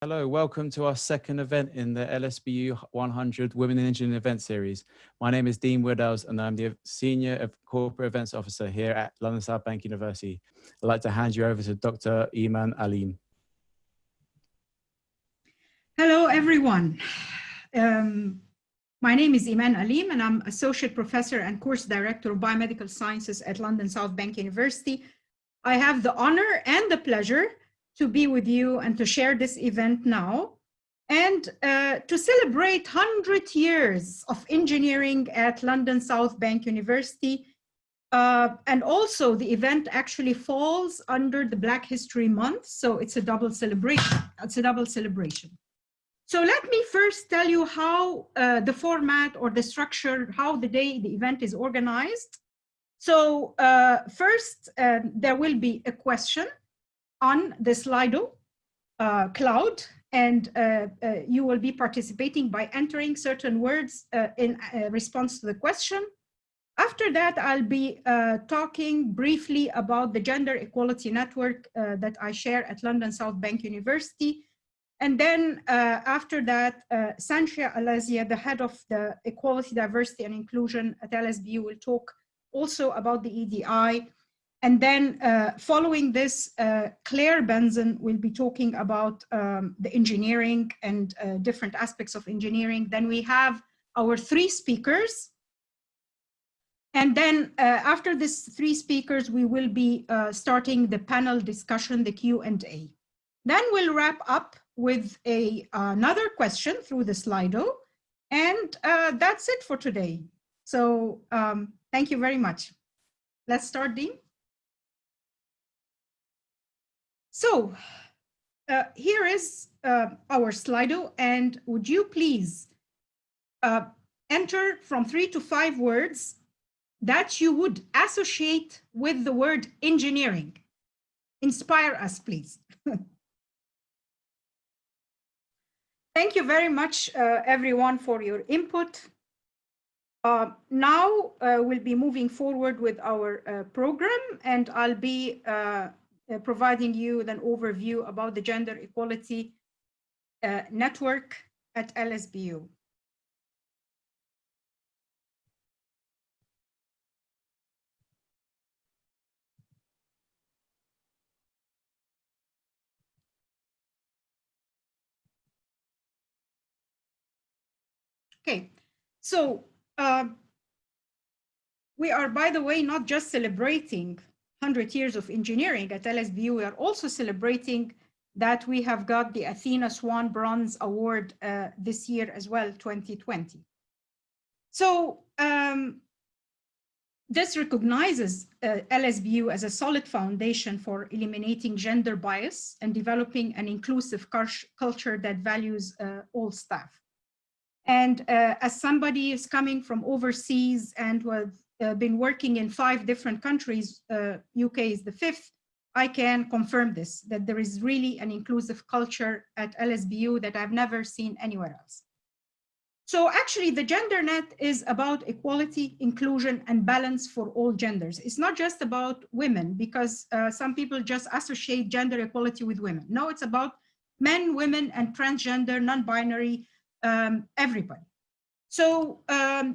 Hello, welcome to our second event in the Lsbu 100 Women in Engineering event series. My name is Dean Woodhouse and I'm the Senior Corporate Events Officer here at London South Bank University. I'd like to hand you over to Dr. Iman Alim. Hello, everyone. My name is Iman Alim and I'm Associate Professor and Course Director of Biomedical Sciences at London South Bank University. I have the honor and the pleasure to be with you and to share this event now and to celebrate 100 years of engineering at London South Bank University. And also the event actually falls under the Black History Month, so it's a double celebration. So let me first tell you how the format or the structure, how the event is organized. So first, there will be a question on the Slido cloud, and you will be participating by entering certain words in response to the question. After that, I'll be talking briefly about the Gender Equality Network that I share at London South Bank University. And then after that, Sanchia Alazia, the head of the Equality, Diversity and Inclusion at Lsbu, will talk also about the EDI. And then following this, Claire Benson will be talking about the engineering and different aspects of engineering. Then we have our three speakers. And then after these three speakers, we will be starting the panel discussion, the Q&A. Then we'll wrap up with another question through the Slido. And that's it for today. So thank you very much. Let's start, Dean. So here is our Slido, and would you please enter from 3 to 5 words that you would associate with the word engineering. Inspire us, please. Thank you very much, everyone, for your input. Now we'll be moving forward with our program, and I'll be providing you with an overview about the Gender Equality Network at Lsbu. Okay, so we are, by the way, not just celebrating 100 years of engineering at Lsbu, we are also celebrating that we have got the Athena Swan Bronze Award this year as well, 2020. So this recognizes Lsbu as a solid foundation for eliminating gender bias and developing an inclusive culture that values all staff. And as somebody is coming from overseas and was been working in 5 different countries, UK is the 5th, I can confirm this, that there is really an inclusive culture at Lsbu that I've never seen anywhere else. So actually the GenderNet is about equality, inclusion, and balance for all genders. It's not just about women, because some people just associate gender equality with women. No, it's about men, women, and transgender, non-binary, everybody. So I'll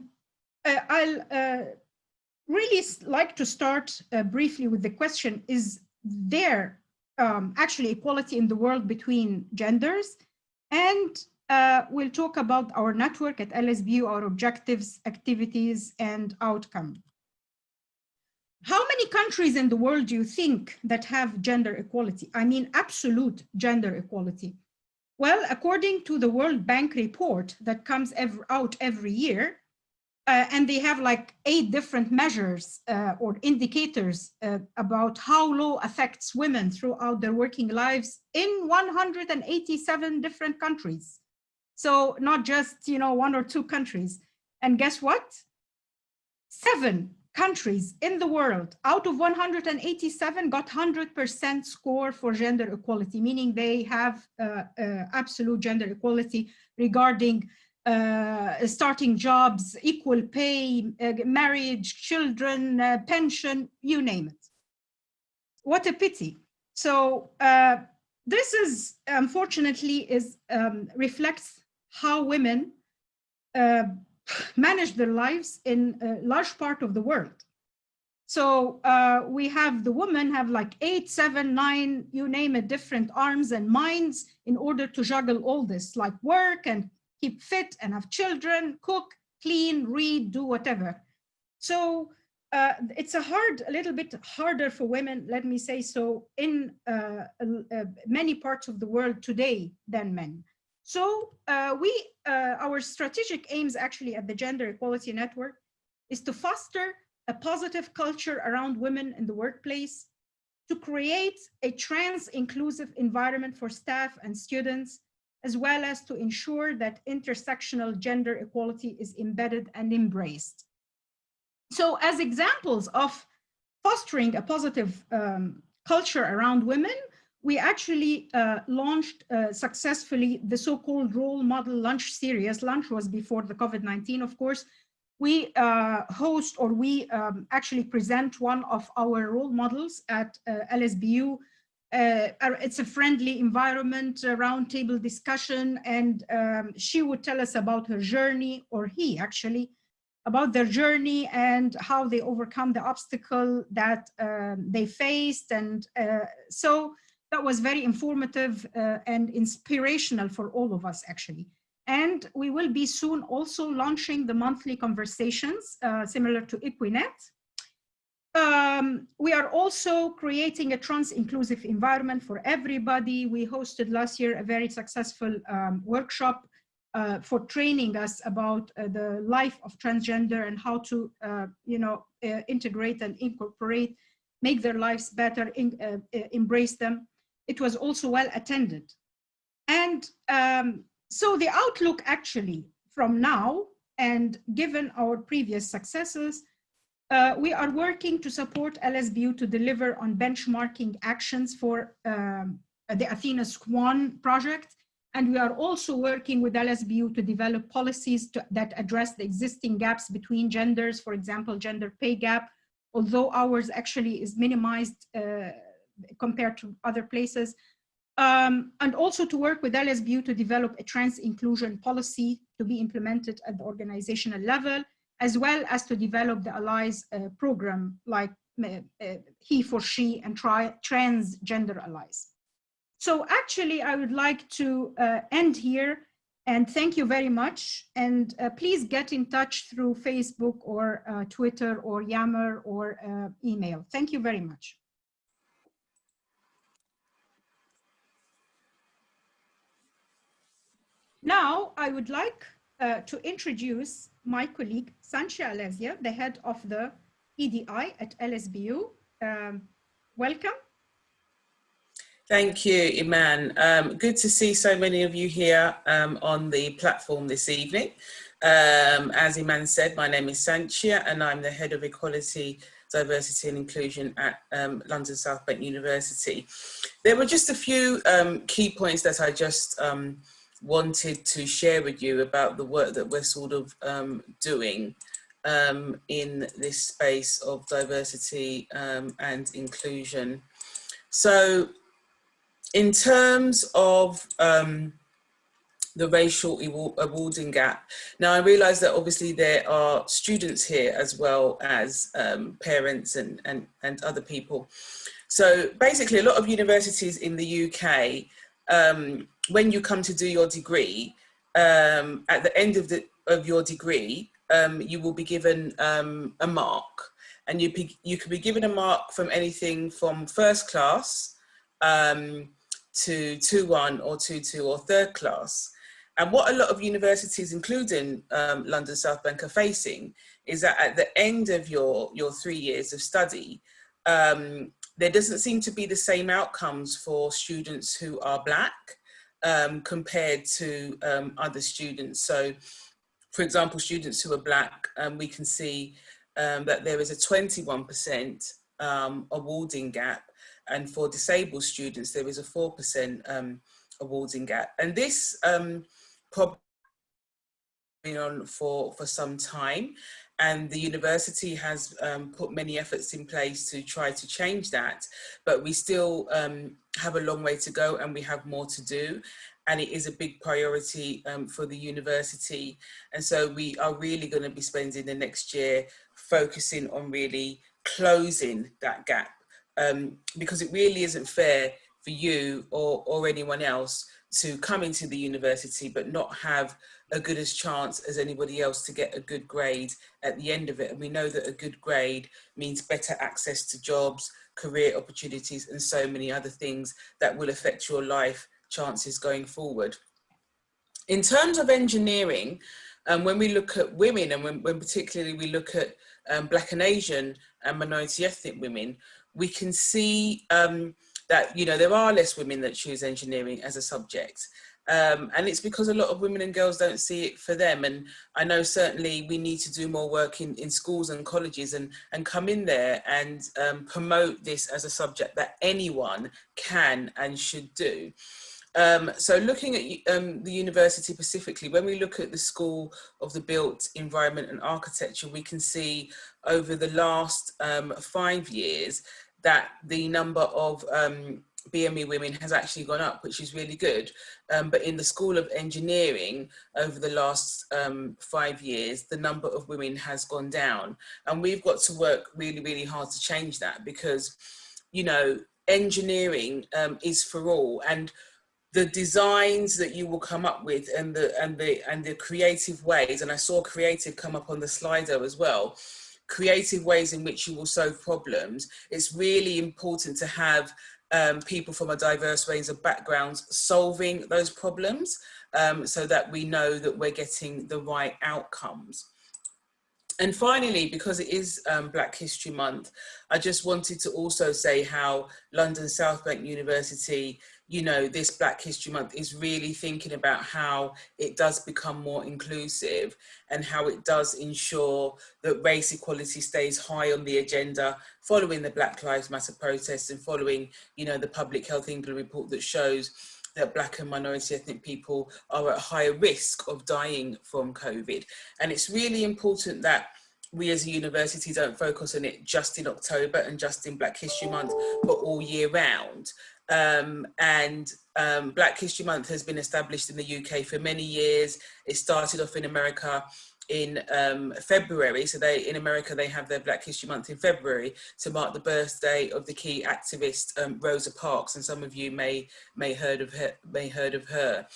really like to start briefly with the question, is there actually equality in the world between genders? And we'll talk about our network at Lsbu, our objectives, activities, and outcome. How many countries in the world do you think that have gender equality? I mean, absolute gender equality. Well, according to the World Bank report that comes out every year, and they have like 8 different measures or indicators about how law affects women throughout their working lives in 187 different countries. So not just, 1 or 2 countries. And guess what? 7 countries in the world out of 187 got 100% score for gender equality, meaning they have absolute gender equality regarding starting jobs, equal pay, marriage, children, pension, you name it. What a pity. So this is, unfortunately, reflects how women manage their lives in a large part of the world. So we have the women have like 8, 7, 9, you name it, different arms and minds in order to juggle all this, like work and keep fit and have children, cook, clean, read, do whatever. So it's a little bit harder for women, let me say so, in many parts of the world today than men. So our strategic aims actually at the Gender Equality Network is to foster a positive culture around women in the workplace, to create a trans-inclusive environment for staff and students, as well as to ensure that intersectional gender equality is embedded and embraced. So as examples of fostering a positive culture around women, we actually launched successfully the so-called role model lunch series. Lunch was before the COVID-19, of course. We host, or we actually present one of our role models at Lsbu. It's a friendly environment, roundtable discussion, and she would tell us about her journey, or he actually, about their journey and how they overcome the obstacle that they faced. And so that was very informative and inspirational for all of us, actually. And we will be soon also launching the monthly conversations, similar to Equinet. We are also creating a trans-inclusive environment for everybody. We hosted last year a very successful workshop for training us about the life of transgender and how to, integrate and incorporate, make their lives better, embrace them. It was also well attended. And so the outlook actually from now, and given our previous successes, we are working to support Lsbu to deliver on benchmarking actions for the Athena Swan project. And we are also working with Lsbu to develop policies that address the existing gaps between genders, for example, gender pay gap, although ours actually is minimized compared to other places. And also to work with Lsbu to develop a trans inclusion policy to be implemented at the organizational level, as well as to develop the allies program like he for she and transgender allies. So actually I would like to end here and thank you very much. And please get in touch through Facebook or Twitter or Yammer or email. Thank you very much. Now, I would like to introduce my colleague, Sanchia Alezia, the head of the EDI at Lsbu. Welcome. Thank you, Iman. Good to see so many of you here on the platform this evening. As Iman said, my name is Sanchia and I'm the head of Equality, Diversity and Inclusion at London South Bank University. There were just a few key points that I just wanted to share with you about the work that we're sort of doing in this space of diversity and inclusion. So in terms of the racial awarding gap, now I realise that obviously there are students here as well as parents and other people. So basically a lot of universities in the UK, when you come to do your degree, at the end of your degree, you will be given a mark, and you could be given a mark from anything from first class to 2-1 or 2-2 or third class. And what a lot of universities, including London South Bank, are facing is that at the end of your 3 years of study, there doesn't seem to be the same outcomes for students who are Black compared to other students. So, for example, students who are Black, we can see that there is a 21% awarding gap, and for disabled students, there is a 4% awarding gap. And this problem on for some time, and the university has put many efforts in place to try to change that, but we still have a long way to go, and we have more to do, and it is a big priority for the university. And so we are really going to be spending the next year focusing on really closing that gap, because it really isn't fair for you or anyone else to come into the university but not have a good as chance as anybody else to get a good grade at the end of it. And we know that a good grade means better access to jobs, career opportunities, and so many other things that will affect your life chances going forward. In terms of engineering, when we look at women, and when particularly we look at Black and Asian and minority ethnic women, we can see that, you know, there are less women that choose engineering as a subject. And it's because a lot of women and girls don't see it for them. And I know certainly we need to do more work in schools and colleges and come in there and promote this as a subject that anyone can and should do. So looking at the university specifically, when we look at the School of the Built Environment and Architecture, we can see over the last 5 years that the number of BME women has actually gone up, which is really good. But in the School of Engineering, over the last 5 years, the number of women has gone down. And we've got to work really, really hard to change that, because, you know, engineering is for all. And the designs that you will come up with and the creative ways, and I saw creative come up on the Slido as well, creative ways in which you will solve problems. It's really important to have people from a diverse range of backgrounds solving those problems, so that we know that we're getting the right outcomes. And finally, because it is Black History Month, I just wanted to also say how London South Bank University, you know, this Black History Month is really thinking about how it does become more inclusive and how it does ensure that race equality stays high on the agenda, following the Black Lives Matter protests and following, you know, the Public Health England report that shows that Black and minority ethnic people are at higher risk of dying from COVID. And it's really important that we as a university don't focus on it just in October and just in Black History Month, but all year round. Black History Month has been established in the UK for many years. It started off in America in February. So in America, they have their Black History Month in February to mark the birthday of the key activist Rosa Parks, and some of you may heard of her.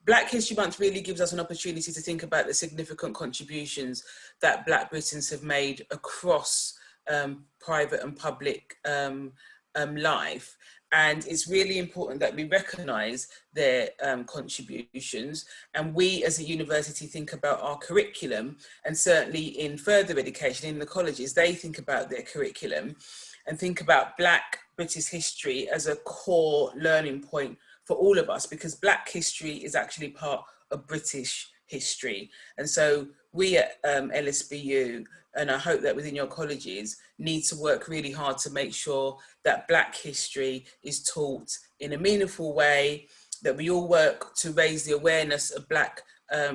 Black History Month really gives us an opportunity to think about the significant contributions that Black Britons have made across private and public life. And it's really important that we recognise their contributions, and we as a university think about our curriculum, and certainly in further education in the colleges, they think about their curriculum and think about Black British history as a core learning point for all of us, because Black history is actually part of British history. And so we at Lsbu, and I hope that within your colleges, need to work really hard to make sure that Black history is taught in a meaningful way, that we all work to raise the awareness of Black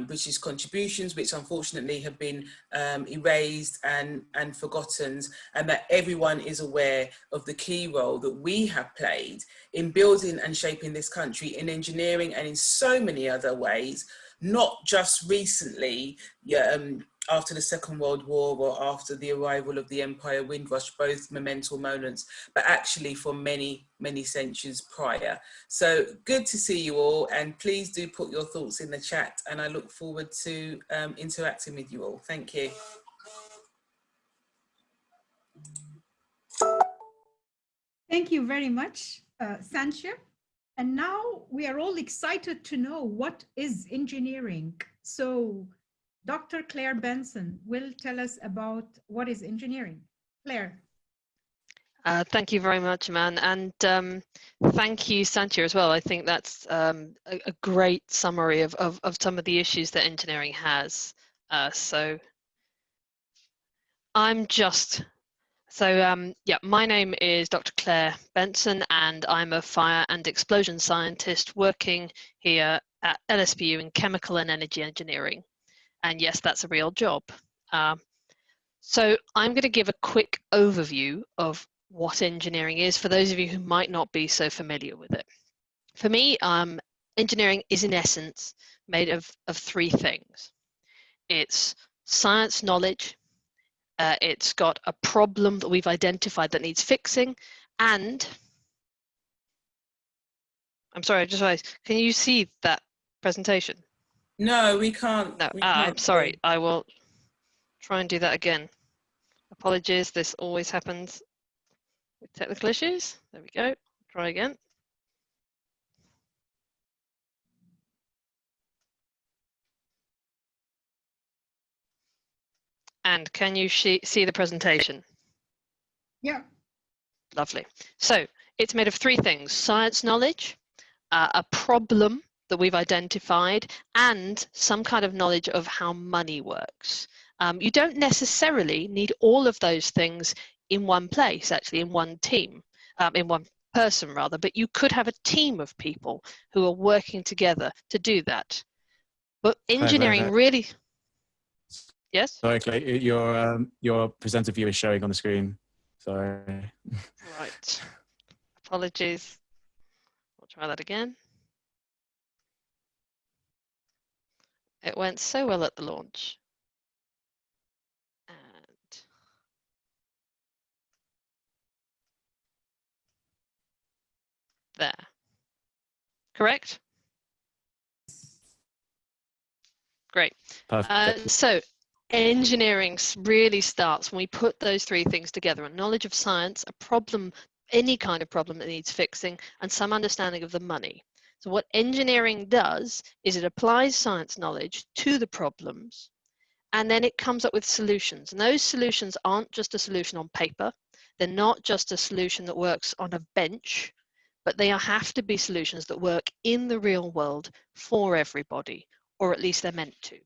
British contributions, which unfortunately have been erased and forgotten, and that everyone is aware of the key role that we have played in building and shaping this country in engineering and in so many other ways, not just recently, after the Second World War or after the arrival of the Empire Windrush, both monumental moments, but actually for many, many centuries prior. So good to see you all, and please do put your thoughts in the chat, and I look forward to interacting with you all. Thank you. Thank you very much, Sanchia. And now we are all excited to know what is engineering. So Dr. Claire Benson will tell us about what is engineering. Claire. Thank you very much, Iman, and thank you, Sanchia, as well. I think that's a great summary of some of the issues that engineering has. Yeah, my name is Dr. Claire Benson, and I'm a fire and explosion scientist working here at Lsbu in chemical and energy engineering. And yes, that's a real job. So I'm going to give a quick overview of what engineering is for those of you who might not be so familiar with it. For me, engineering is in essence made of three things. It's science knowledge, it's got a problem that we've identified that needs fixing, and I'm sorry, I just realized, can you see that presentation? No, we can't. No, We I'm can't sorry, see. I will try and do that again. Apologies, this always happens with technical issues. There we go, try again. And can you see the presentation? Yeah. Lovely. So it's made of three things: science knowledge, a problem that we've identified, and some kind of knowledge of how money works. You don't necessarily need all of those things in one place, actually, in one team, in one person rather, but you could have a team of people who are working together to do that. But engineering really... Yes? Sorry, Claire, your presenter view is showing on the screen. Sorry. Right. Apologies. I'll try that again. It went so well at the launch. And there. Correct? Great. Perfect. So engineering really starts when we put those three things together: a knowledge of science, a problem, any kind of problem that needs fixing, and some understanding of the money. So what engineering does is it applies science knowledge to the problems, and then it comes up with solutions. And those solutions aren't just a solution on paper. They're not just a solution that works on a bench, but they have to be solutions that work in the real world for everybody, or at least they're meant to.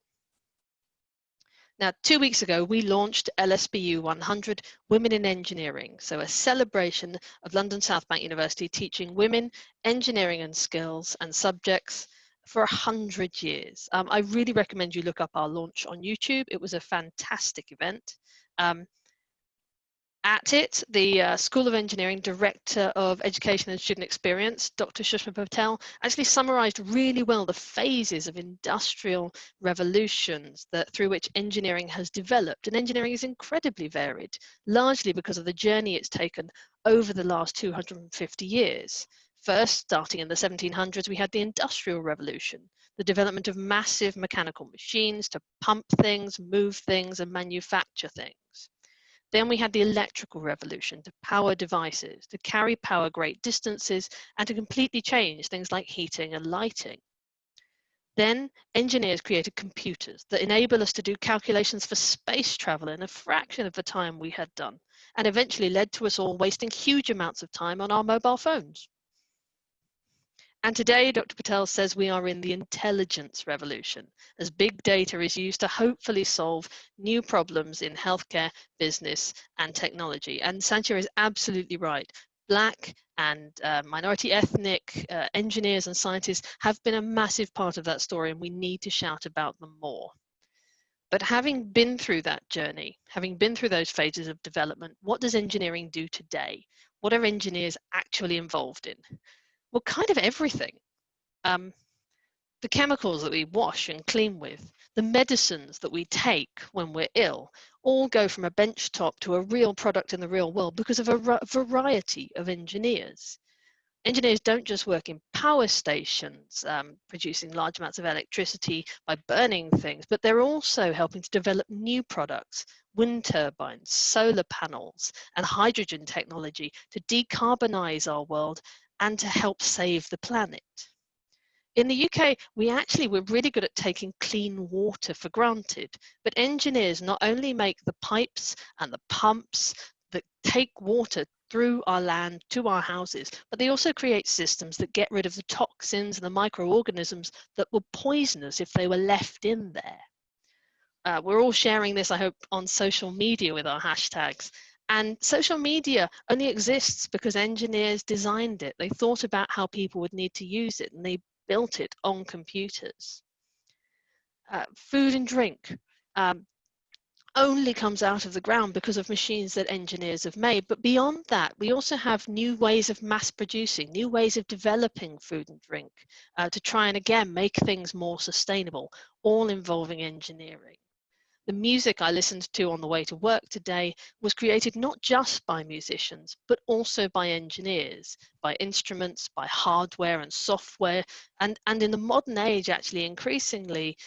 Now, 2 weeks ago, we launched Lsbu 100 Women in Engineering, so a celebration of London South Bank University teaching women engineering and skills and subjects for 100 years. I really recommend you look up our launch on YouTube. It was a fantastic event. At it, the School of Engineering Director of Education and Student Experience, Dr. Shushma Patel, actually summarized really well the phases of industrial revolutions through which engineering has developed. And engineering is incredibly varied, largely because of the journey it's taken over the last 250 years. First, starting in the 1700s, we had the Industrial Revolution, the development of massive mechanical machines to pump things, move things, and manufacture things. Then we had the electrical revolution to power devices, to carry power great distances, and to completely change things like heating and lighting. Then engineers created computers that enable us to do calculations for space travel in a fraction of the time we had done, and eventually led to us all wasting huge amounts of time on our mobile phones. And today, Dr. Patel says we are in the intelligence revolution, as big data is used to hopefully solve new problems in healthcare, business, and technology. And Sanchia is absolutely right. Black and minority ethnic engineers and scientists have been a massive part of that story, and we need to shout about them more. But having been through that journey, having been through those phases of development, what does engineering do today? What are engineers actually involved in? Well, kind of everything. The chemicals that we wash and clean with, the medicines that we take when we're ill, all go from a benchtop to a real product in the real world because of a variety of engineers. Engineers don't just work in power stations, producing large amounts of electricity by burning things, but they're also helping to develop new products, wind turbines, solar panels, and hydrogen technology to decarbonize our world and to help save the planet. In the UK, we're really good at taking clean water for granted, but engineers not only make the pipes and the pumps that take water through our land to our houses, but they also create systems that get rid of the toxins and the microorganisms that would poison us if they were left in there. We're all sharing this, I hope, on social media with our hashtags. And social media only exists because engineers designed it. They thought about how people would need to use it, and they built it on computers. Food and drink only comes out of the ground because of machines that engineers have made. But beyond that, we also have new ways of mass producing, new ways of developing food and drink to try and again make things more sustainable, all involving engineering. The music I listened to on the way to work today was created not just by musicians, but also by engineers, by instruments, by hardware and software. And in the modern age, actually, increasingly,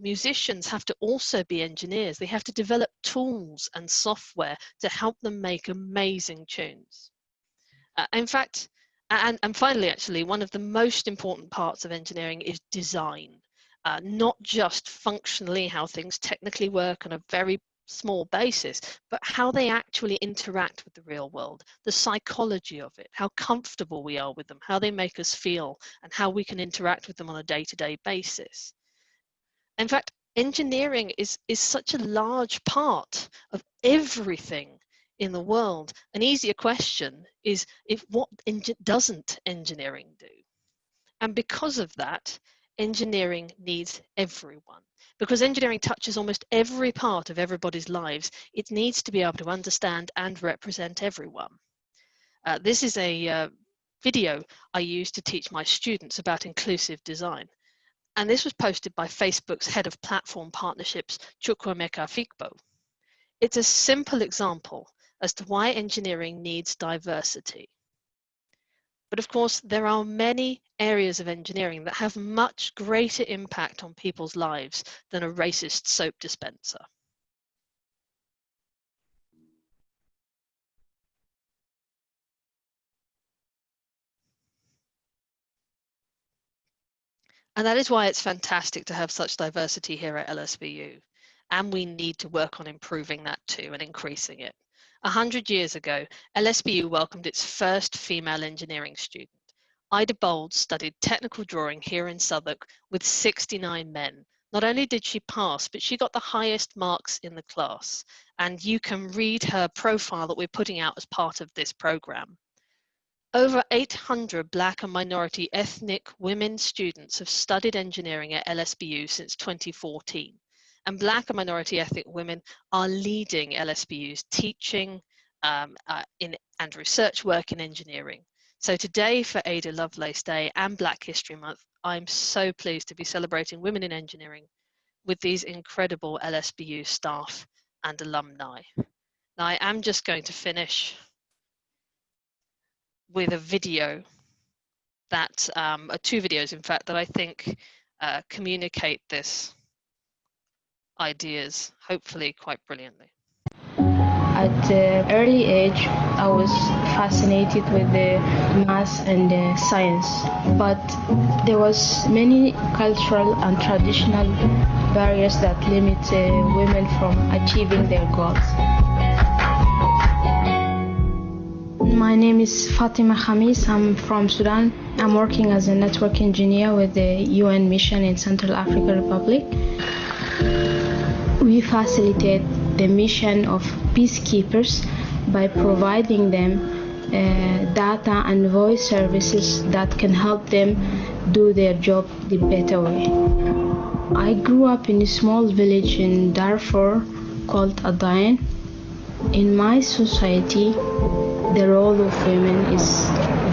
musicians have to also be engineers. They have to develop tools and software to help them make amazing tunes. In fact, and finally, actually, one of the most important parts of engineering is design. Not just functionally how things technically work on a very small basis, but how they actually interact with the real world, the psychology of it, how comfortable we are with them, how they make us feel, and how we can interact with them on a day-to-day basis. In fact, engineering is such a large part of everything in the world. An easier question is what doesn't engineering do? And because of that, engineering needs everyone. Because engineering touches almost every part of everybody's lives, it needs to be able to understand and represent everyone. This is a video I use to teach my students about inclusive design. And this was posted by Facebook's head of platform partnerships, Chukwuemeka Fikpo. It's a simple example as to why engineering needs diversity. But of course, there are many areas of engineering that have much greater impact on people's lives than a racist soap dispenser. And that is why it's fantastic to have such diversity here at LSBU. And we need to work on improving that too and increasing it. 100 years ago, LSBU welcomed its first female engineering student. Ida Bold studied technical drawing here in Southwark with 69 men. Not only did she pass, but she got the highest marks in the class. And you can read her profile that we're putting out as part of this program. Over 800 Black and minority ethnic women students have studied engineering at LSBU since 2014. And Black and minority ethnic women are leading LSBU's teaching and research work in engineering. So today, for Ada Lovelace Day and Black History Month, I'm so pleased to be celebrating women in engineering with these incredible LSBU staff and alumni. Now, I am just going to finish with a video that, two videos in fact, that I think communicate this ideas, hopefully quite brilliantly. At an early age, I was fascinated with the math and the science, but there was many cultural and traditional barriers that limit women from achieving their goals. My name is Fatima Hamis. I'm from Sudan. I'm working as a network engineer with the UN mission in Central African Republic. We facilitate the mission of peacekeepers by providing them data and voice services that can help them do their job the better way. I grew up in a small village in Darfur called Adain. In my society, the role of women is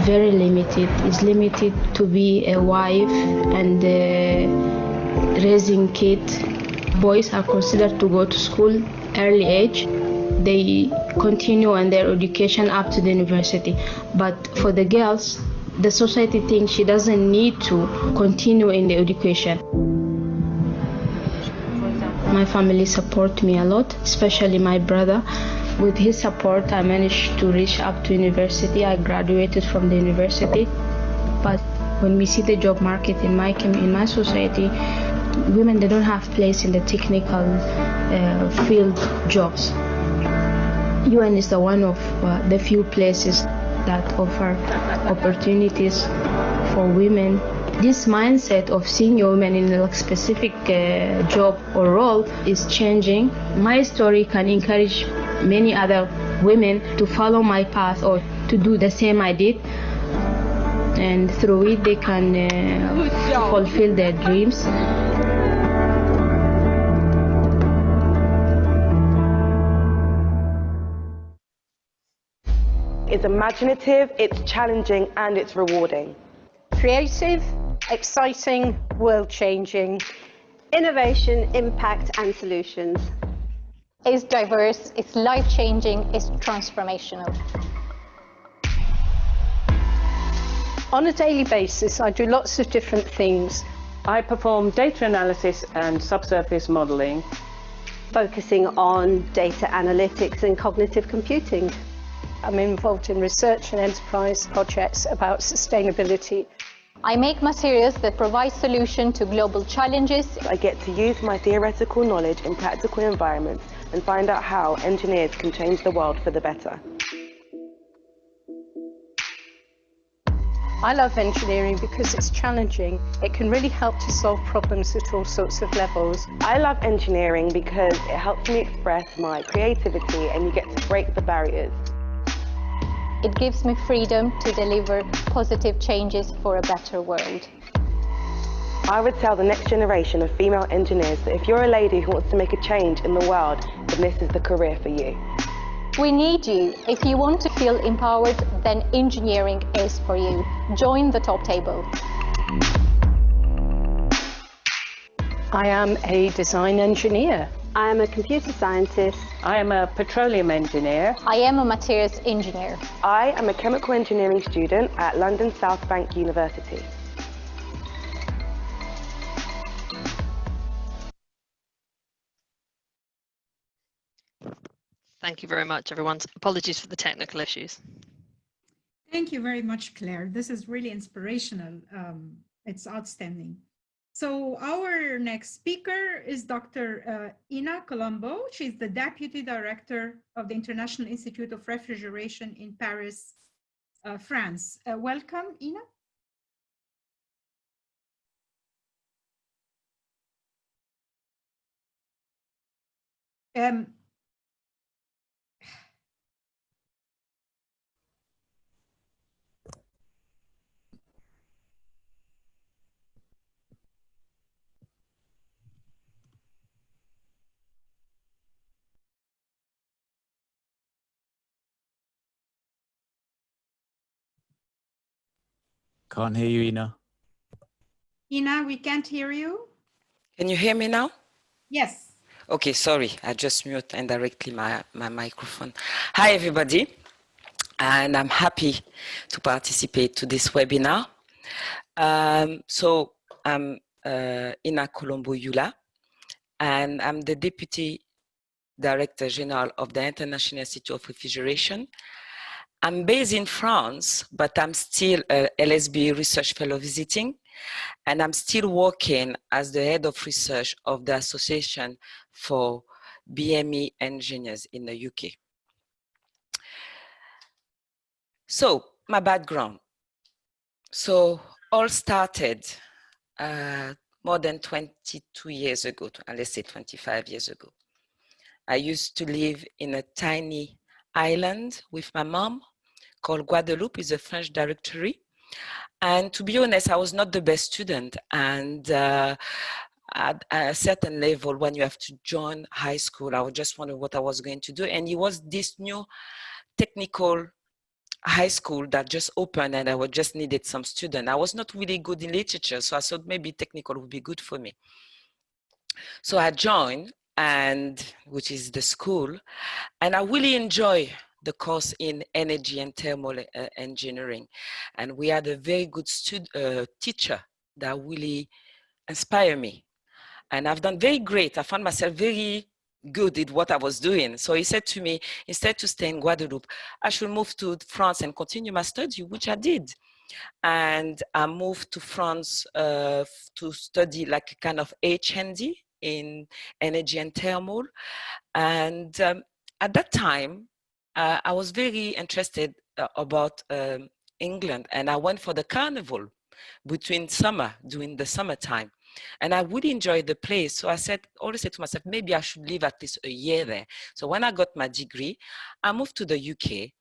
very limited. It's limited to be a wife and raising kids. Boys are considered to go to school early age. They continue on their education up to the university. But for the girls, the society thinks she doesn't need to continue in the education. My family support me a lot, especially my brother. With his support, I managed to reach up to university. I graduated from the university. But when we see the job market in my society, women, they don't have place in the technical field jobs. UN is one of the few places that offer opportunities for women. This mindset of seeing a woman in a specific job or role is changing. My story can encourage many other women to follow my path or to do the same I did, and through it they can fulfill their dreams. is imaginative, it's challenging, and it's rewarding. Creative, exciting, world-changing. Innovation, impact, and solutions. It's diverse, it's life-changing, it's transformational. On a daily basis, I do lots of different things. I perform data analysis and subsurface modelling, focusing on data analytics and cognitive computing. I'm involved in research and enterprise projects about sustainability. I make materials that provide solutions to global challenges. I get to use my theoretical knowledge in practical environments and find out how engineers can change the world for the better. I love engineering because it's challenging. It can really help to solve problems at all sorts of levels. I love engineering because it helps me express my creativity and you get to break the barriers. It gives me freedom to deliver positive changes for a better world. I would tell the next generation of female engineers that if you're a lady who wants to make a change in the world, then this is the career for you. We need you. If you want to feel empowered, then engineering is for you. Join the top table. I am a design engineer. I am a computer scientist. I am a petroleum engineer. I am a materials engineer. I am a chemical engineering student at London South Bank University. Thank you very much, everyone. Apologies for the technical issues. Thank you very much, Claire. This is really inspirational. It's outstanding. So our next speaker is Dr. Ina Colombo. She's the Deputy Director of the International Institute of Refrigeration in Paris, France. Welcome, Ina. Can't hear you, Ina. Ina, we can't hear you. Can you hear me now? Yes. Okay, sorry, I just mute indirectly my microphone. Hi, everybody, and I'm happy to participate to this webinar. So I'm Ina Colombo Yula, and I'm the Deputy Director General of the International Institute of Refrigeration. I'm based in France, but I'm still a Lsbu research fellow visiting, and I'm still working as the head of research of the Association for BME Engineers in the UK. So my background. So all started more than 22 years ago, let's say 25 years ago. I used to live in a tiny island with my mom called Guadeloupe, is a French directory. And to be honest, I was not the best student. And at a certain level, when you have to join high school, I was just wondering what I was going to do. And it was this new technical high school that just opened, and I just needed some student. I was not really good in literature, so I thought maybe technical would be good for me. So I joined, and which is the school, and I really enjoy the course in energy and thermal engineering. And we had a very good teacher that really inspired me. And I've done very great. I found myself very good at what I was doing. So he said to me, instead to stay in Guadeloupe, I should move to France and continue my study, which I did. And I moved to France to study like a kind of HND in energy and thermal. And at that time, I was very interested about England, and I went for the carnival during the summertime. And I really enjoyed the place. So I always said to myself, maybe I should live at least a year there. So when I got my degree, I moved to the UK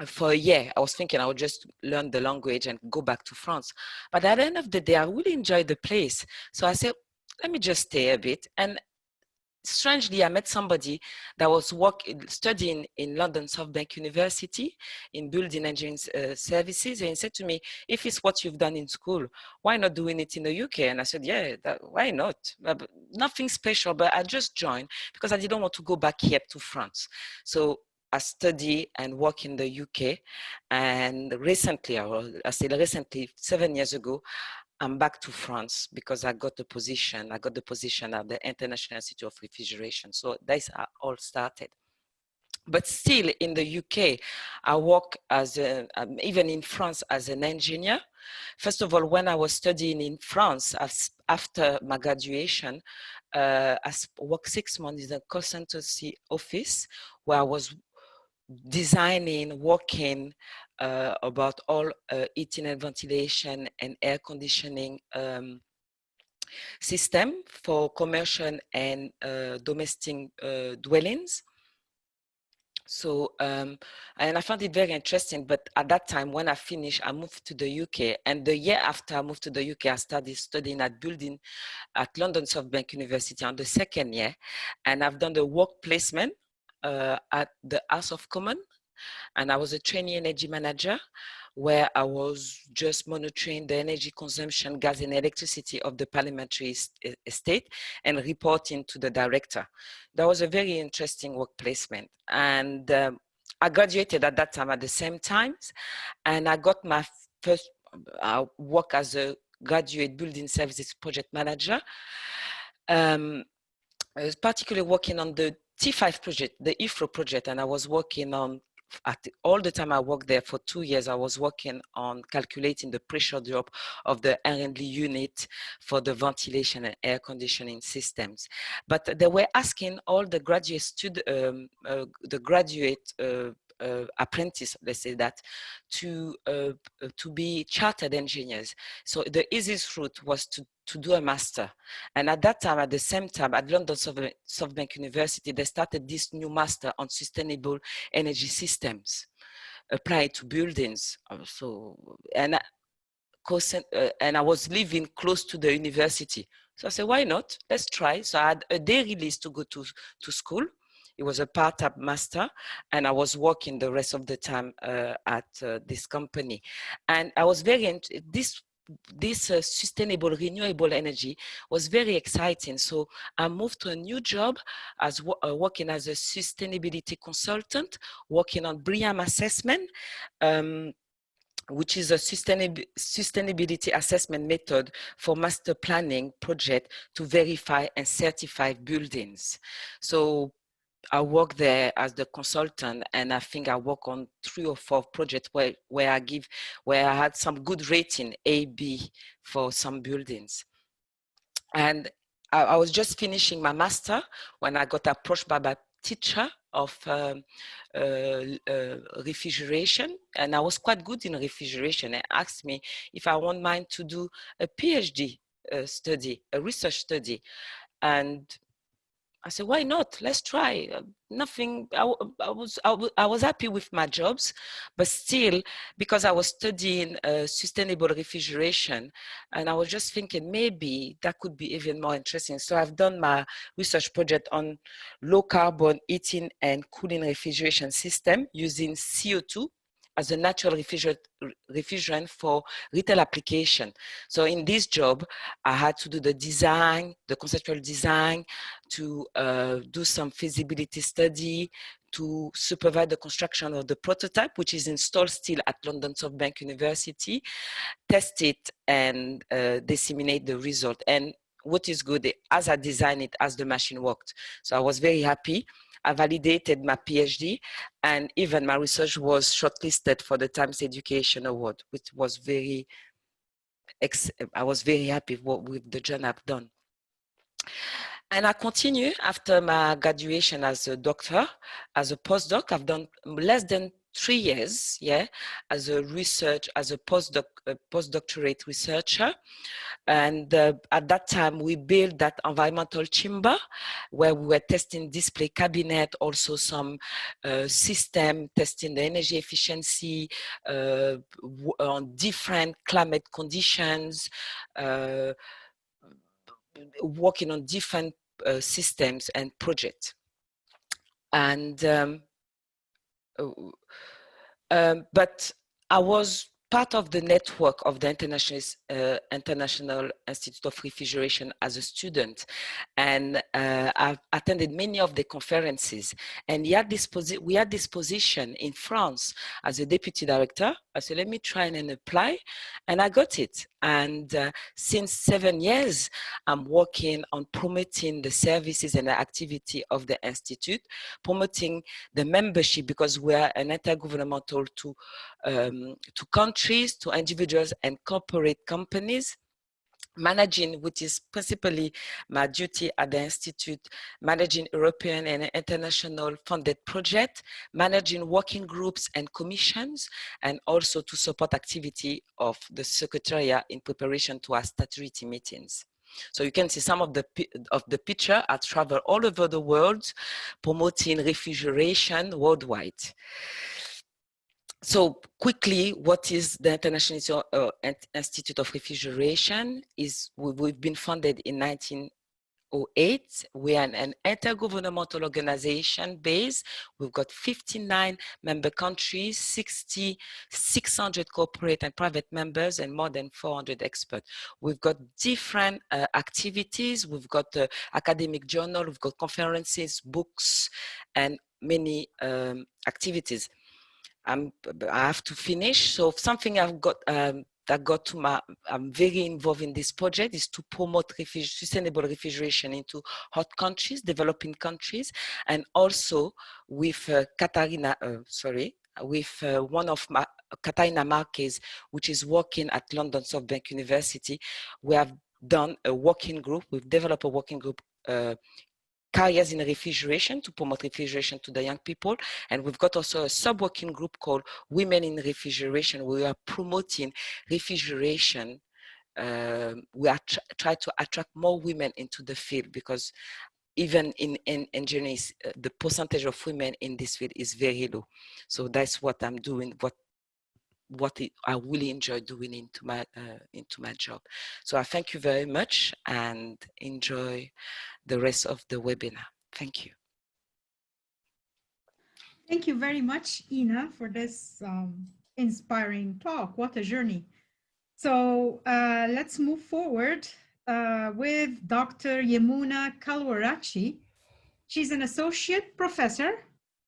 for a year. I was thinking I would just learn the language and go back to France. But at the end of the day, I really enjoyed the place. So I said, let me just stay a bit. And strangely, I met somebody that was studying in London South Bank University in building engineering services, and he said to me, if it's what you've done in school, why not doing it in the UK? And I said, yeah, why not? Nothing special, but I just joined because I didn't want to go back here to France. So I study and work in the UK, and recently, I said recently, 7 years ago, I'm back to France because I got the position. I got the position at the International Institute of Refrigeration. So that's how all started. But still in the UK, I work as even in France as an engineer. First of all, when I was studying in France, after my graduation, I worked 6 months in a consultancy office where I was designing, working about all heating and ventilation and air conditioning system for commercial and domestic dwellings. So, and I found it very interesting, but at that time when I finished, I moved to the UK, and the year after I moved to the UK, I started studying at building at London South Bank University on the 2nd year, and I've done the work placement at the House of Commons. And I was a trainee energy manager where I was just monitoring the energy consumption, gas and electricity of the parliamentary estate and reporting to the director. That was a very interesting work placement. And I graduated at that time at the same time. And I got my first work as a graduate building services project manager. I was particularly working on the T5 project, the IFRO project, and I was working on all the time I worked there for 2 years, I was working on calculating the pressure drop of the R&D unit for the ventilation and air conditioning systems. But they were asking all the graduate apprentice, let's say that, to be chartered engineers. So the easiest route was to do a master. And at that time, at the same time, at London South Bank University, they started this new master on sustainable energy systems applied to buildings. And I was living close to the university. So I said, why not? Let's try. So I had a day release to go to school. It was a part-time master, and I was working the rest of the time at this company. And I was this sustainable renewable energy was very exciting. So I moved to a new job as working as a sustainability consultant, working on BREEAM assessment, which is a sustainability assessment method for master planning project to verify and certify buildings. So I work there as the consultant, and I think I work on 3 or 4 projects where I had some good rating, A, B, for some buildings. And I was just finishing my master when I got approached by my teacher of refrigeration, and I was quite good in refrigeration, and asked me if I won't mind to do a PhD study, a research study. And I said, why not? Let's try. Nothing, I was happy with my jobs, but still, because I was studying sustainable refrigeration, and I was just thinking maybe that could be even more interesting. So I've done my research project on low carbon heating and cooling refrigeration system using CO2 as a natural refrigerant for retail application. So in this job, I had to do the design, the conceptual design, to do some feasibility study, to supervise the construction of the prototype, which is installed still at London South Bank University, test it and disseminate the result. And what is good, as I designed it, as the machine worked. So I was very happy. I validated my PhD, and even my research was shortlisted for the Times Education Award, which was I was very happy with the journey I've done. And I continue after my graduation as a doctor, as a postdoc. I've done less than 3 years, as a postdoctorate researcher. And at that time, we built that environmental chamber where we were testing display cabinet, also some system testing the energy efficiency on different climate conditions, working on different systems and projects. And but I was part of the network of the International Institute of Refrigeration as a student, and I've attended many of the conferences. And we had this position in France as a deputy director. I said, let me try and apply, and I got it. And since 7 years, I'm working on promoting the services and the activity of the Institute, promoting the membership, because we are an intergovernmental to countries, to individuals and corporate companies, managing, which is principally my duty at the Institute, managing European and international funded projects, managing working groups and commissions, and also to support activity of the Secretariat in preparation to our statutory meetings. So you can see some of the picture. I travel all over the world promoting refrigeration worldwide. So quickly, what is the International Institute of Refrigeration? We've been founded in 1908. We are an intergovernmental organization based. We've got 59 member countries, 600 corporate and private members, and more than 400 experts. We've got different activities. We've got academic journal, we've got conferences, books, and many activities. I have to finish. So something I've got I'm very involved in this project is to promote sustainable refrigeration into hot countries, developing countries, and also with Katarina Marquez, which is working at London South Bank University. We have done a working group. We've developed a working group, Careers in Refrigeration, to promote refrigeration to the young people. And we've got also a sub-working group called Women in Refrigeration. We are promoting refrigeration. We are try to attract more women into the field, because even in engineering, the percentage of women in this field is very low. So that's what I'm doing, I really enjoy doing into my job. So I thank you very much and enjoy the rest of the webinar. Thank you. Thank you very much, Ina, for this inspiring talk. What a journey. So let's move forward with Dr. Yamuna Kaluarachi. She's an associate professor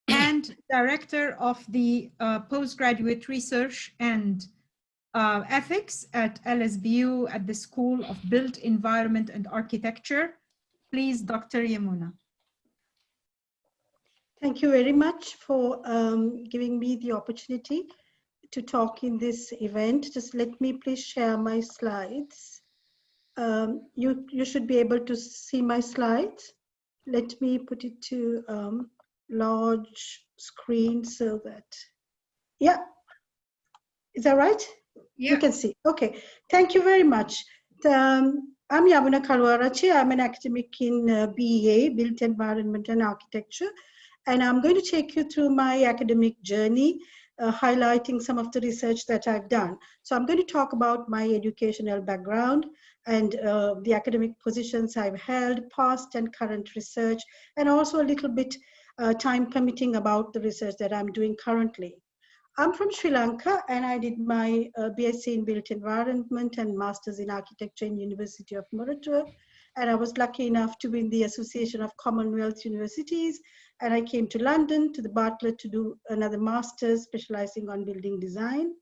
and director of the postgraduate research and ethics at Lsbu at the School of Built Environment and Architecture. Please, Dr. Yamuna. Thank you very much for giving me the opportunity to talk in this event. Just let me please share my slides. You should be able to see my slides. Let me put it to large screen so that, yeah, is that right? Yeah. You can see. Okay, thank you very much. I'm Yamuna Kaluarachi. I'm an academic in BEA, Built Environment and Architecture. And I'm going to take you through my academic journey, highlighting some of the research that I've done. So I'm going to talk about my educational background and the academic positions I've held, past and current research, and also a little bit time permitting about the research that I'm doing currently. I'm from Sri Lanka, and I did my BSc in Built Environment and Masters in Architecture in University of Muratua. And I was lucky enough to win the Association of Commonwealth Universities. And I came to London, to the Bartlett, to do another master's specializing on building design.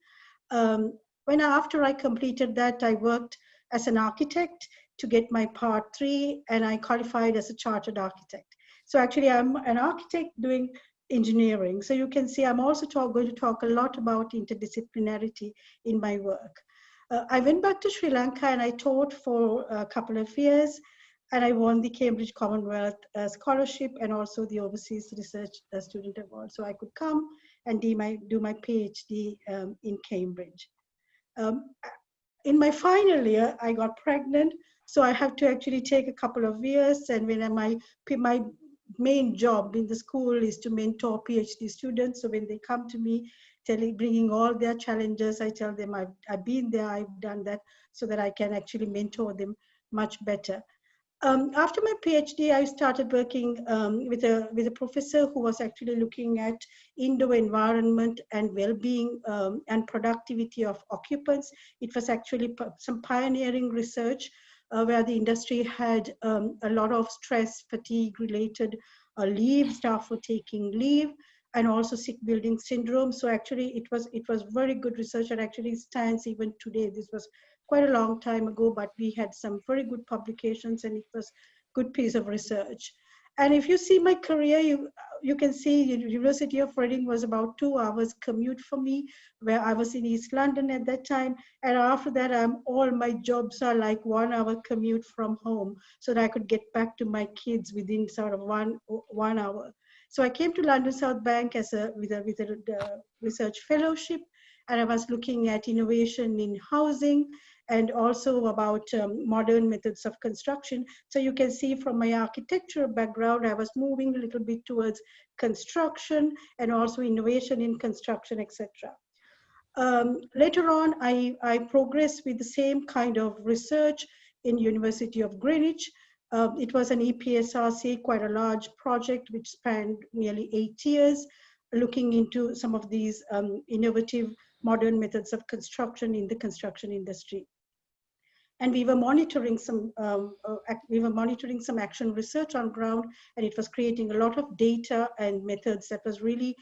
After I completed that, I worked as an architect to get my Part 3, and I qualified as a chartered architect. So actually, I'm an architect doing engineering. So you can see I'm also going to talk a lot about interdisciplinarity in my work. I went back to Sri Lanka and I taught for a couple of years, and I won the Cambridge Commonwealth Scholarship and also the Overseas Research Student Award. So I could come and do my PhD in Cambridge. In my final year, I got pregnant, so I have to actually take a couple of years. And when my main job in the school is to mentor PhD students. So when they come to me, bringing all their challenges, I tell them I've been there, I've done that, so that I can actually mentor them much better. After my PhD, I started working with a professor who was actually looking at indoor environment and well-being and productivity of occupants. It was actually some pioneering research where the industry had a lot of stress, fatigue-related leave, staff were taking leave, and also sick building syndrome. So actually, it was very good research, and actually stands even today. This was quite a long time ago, but we had some very good publications, and it was a good piece of research. And if you see my career, you can see University of Reading was about 2 hours commute for me, where I was in East London at that time. And after that, all my jobs are like 1 hour commute from home, so that I could get back to my kids within sort of one hour. So I came to London South Bank with a research fellowship, and I was looking at innovation in housing and also about modern methods of construction. So you can see from my architectural background, I was moving a little bit towards construction and also innovation in construction, etc. Later on, I progressed with the same kind of research in University of Greenwich. It was an EPSRC, quite a large project which spanned nearly 8 years, looking into some of these innovative modern methods of construction in the construction industry. And we were monitoring some action research on ground, and it was creating a lot of data and methods that was really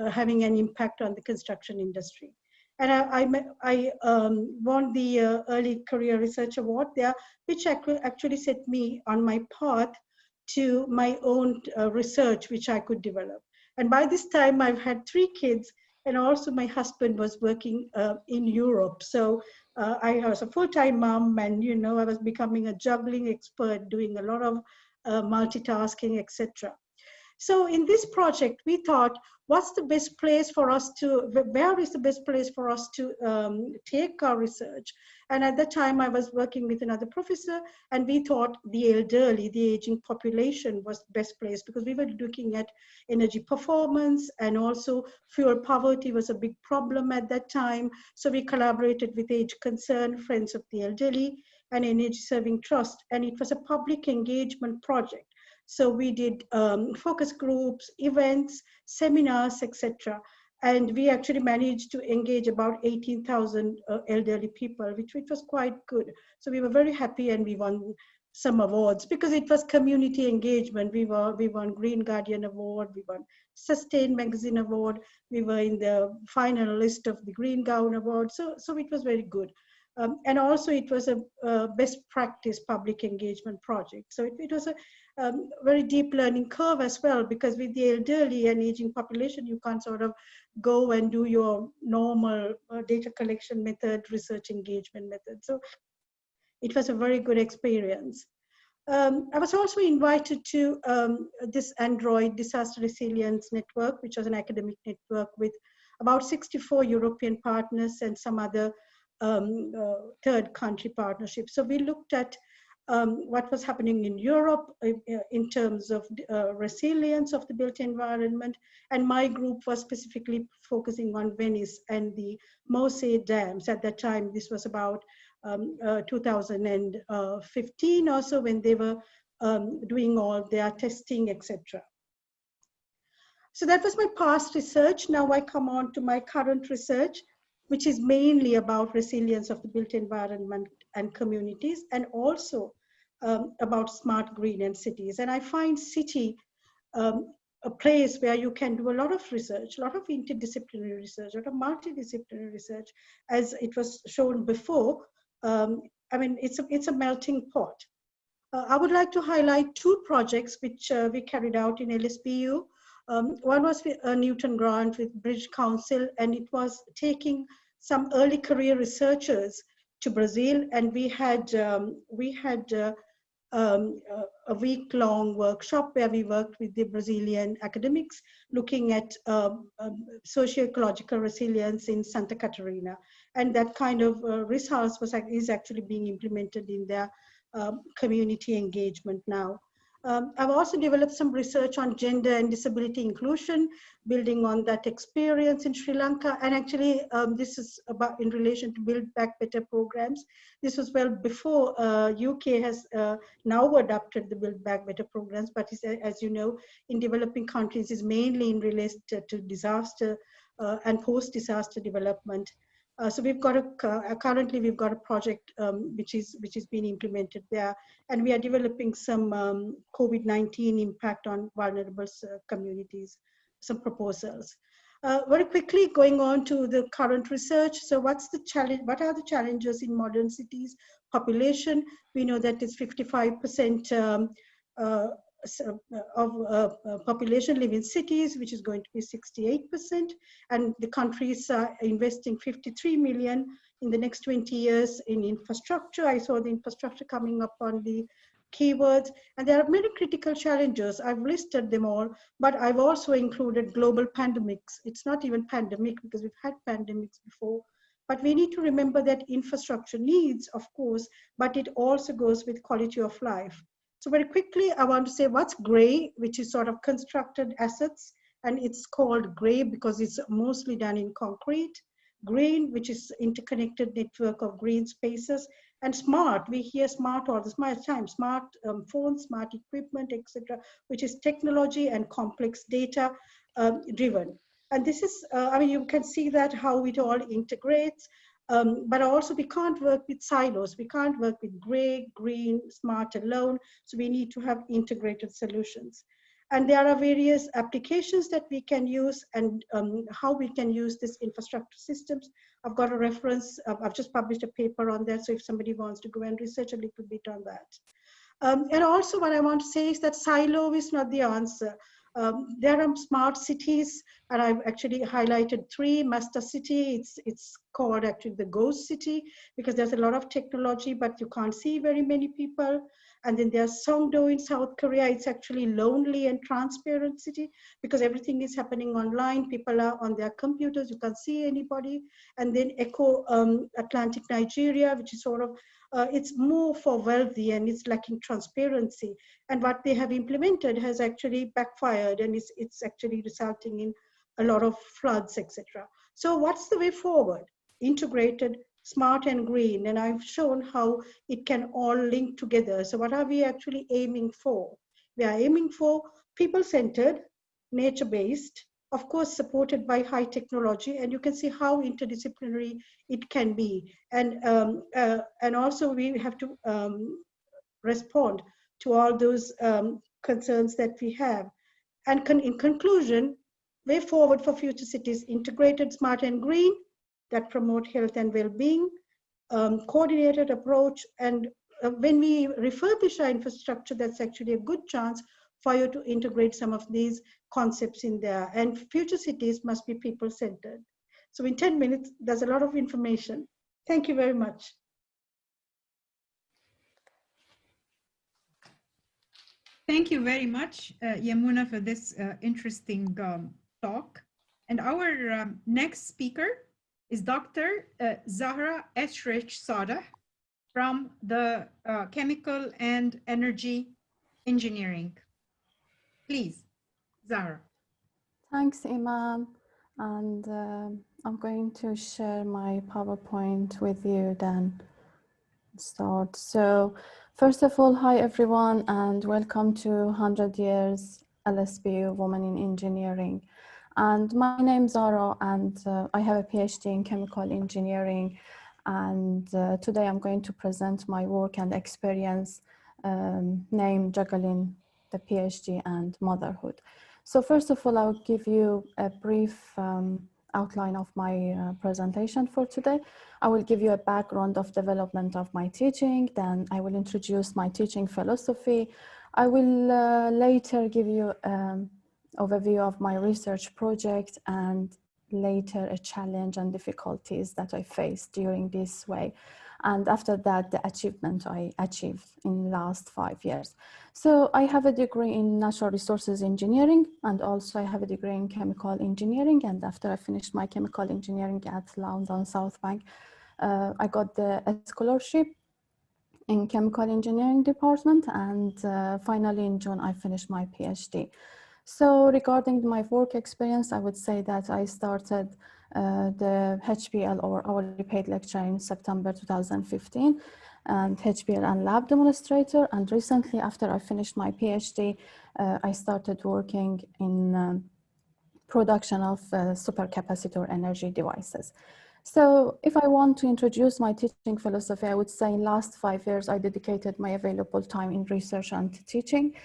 having an impact on the construction industry. And I won the Early Career Research Award there, which actually set me on my path to my own research, which I could develop. And by this time, I've had 3 kids, and also my husband was working in Europe. So I was a full-time mom, and I was becoming a juggling expert, doing a lot of multitasking, etc. So in this project, we thought, what's the best place for us to, where is the best place for us to take our research? And at that time, I was working with another professor, and we thought the elderly, the aging population was the best place, because we were looking at energy performance, and also fuel poverty was a big problem at that time. So we collaborated with Age Concern, Friends of the Elderly, and Energy Saving Trust, and it was a public engagement project. So we did focus groups, events, seminars, etc. And we actually managed to engage about 18,000 elderly people, which was quite good. So we were very happy, and we won some awards because it was community engagement. We won Green Guardian Award, we won Sustain Magazine Award, we were in the final list of the Green Gown Award. So it was very good. And also it was a best practice public engagement project. So it was a very deep learning curve as well, because with the elderly and aging population, you can't sort of go and do your normal data collection method, research engagement method. So it was a very good experience. I was also invited to this Android Disaster Resilience Network, which was an academic network with about 64 European partners and some other third country partnerships. So we looked at what was happening in Europe in terms of resilience of the built environment. And my group was specifically focusing on Venice and the Mose dams. At that time, this was about 2015 or so, when they were doing all their testing, etc. So that was my past research. Now I come on to my current research, which is mainly about resilience of the built environment and communities, and also about smart green and cities. And I find city a place where you can do a lot of research, a lot of interdisciplinary research, a lot of multidisciplinary research, as it was shown before. I mean, it's a melting pot. I would like to highlight 2 projects which we carried out in LSBU. One was a Newton grant with Bridge Council, and it was taking some early career researchers to Brazil, and we had a week-long workshop where we worked with the Brazilian academics, looking at socio-ecological resilience in Santa Catarina, and that kind of resource is actually being implemented in their community engagement now. I've also developed some research on gender and disability inclusion, building on that experience in Sri Lanka. And actually, this is about in relation to Build Back Better programs. This was well before UK has now adopted the Build Back Better programs, but as you know, in developing countries is mainly in relation to disaster and post-disaster development. So we've got currently we've got a project which is being implemented there, and we are developing some COVID-19 impact on vulnerable communities, some proposals. Very quickly going on to the current research. So what's the challenge? What are the challenges in modern cities? Population, we know that it's 55% of population live in cities, which is going to be 68%, and the countries are investing 53 million in the next 20 years in infrastructure. I saw the infrastructure coming up on the keywords, and there are many critical challenges. I've listed them all, but I've also included global pandemics. It's not even pandemic because we've had pandemics before, but we need to remember that infrastructure needs, of course, but it also goes with quality of life. So very quickly, I want to say what's gray, which is sort of constructed assets, and it's called gray because it's mostly done in concrete. Green, which is interconnected network of green spaces, and smart. We hear smart all the time, smart phones, smart equipment, etc., which is technology and complex data driven. And this is, I mean, you can see that how it all integrates. But also we can't work with silos. We can't work with gray, green, smart alone. So we need to have integrated solutions. And there are various applications that we can use and how we can use this infrastructure systems. I've got a reference. I've just published a paper on that. So if somebody wants to go and research a little bit on that. And also what I want to say is that silo is not the answer. There are smart cities, and I've actually highlighted 3. Master City, it's called actually the ghost city because there's a lot of technology, but you can't see very many people. And then there's Songdo in South Korea. It's actually lonely and transparent city because everything is happening online. People are on their computers. You can't see anybody. And then Echo Atlantic Nigeria, which is sort of, it's more for wealthy and it's lacking transparency. And what they have implemented has actually backfired and it's actually resulting in a lot of floods, etc. So what's the way forward? Integrated, smart and green, and I've shown how it can all link together. So what are we actually aiming for? We are aiming for people-centered, nature-based, of course supported by high technology, and you can see how interdisciplinary it can be. And also we have to respond to all those concerns that we have. And in conclusion, way forward for future cities, integrated, smart and green, that promote health and well-being, coordinated approach. And when we refurbish our infrastructure, that's actually a good chance for you to integrate some of these concepts in there. And future cities must be people-centered. So in 10 minutes, there's a lot of information. Thank you very much. Thank you very much, Yamuna, for this interesting talk. And our next speaker is Dr. Zahra Eshrich-Sadeh from the Chemical and Energy Engineering. Please, Zahra. Thanks, Iman. And I'm going to share my PowerPoint with you, then start. So first of all, hi everyone, and welcome to 100 Years Lsbu Women in Engineering. And my name is Zahra, and I have a PhD in chemical engineering. And today I'm going to present my work and experience named Juggling the PhD and Motherhood. So first of all, I'll give you a brief outline of my presentation for today. I will give you a background of development of my teaching, then I will introduce my teaching philosophy. I will later give you overview of my research project, and later a challenge and difficulties that I faced during this way. And after that, the achievement I achieved in the last 5 years. So I have a degree in natural resources engineering, and also I have a degree in chemical engineering. And after I finished my chemical engineering at London South Bank, I got a scholarship in chemical engineering department, and finally in June I finished my PhD. So regarding my work experience, I would say that I started the HPL, or hourly paid lecture, in September 2015, and HPL and lab demonstrator. And recently, after I finished my PhD, I started working in production of supercapacitor energy devices. So if I want to introduce my teaching philosophy, I would say in last 5 years, I dedicated my available time in research and teaching,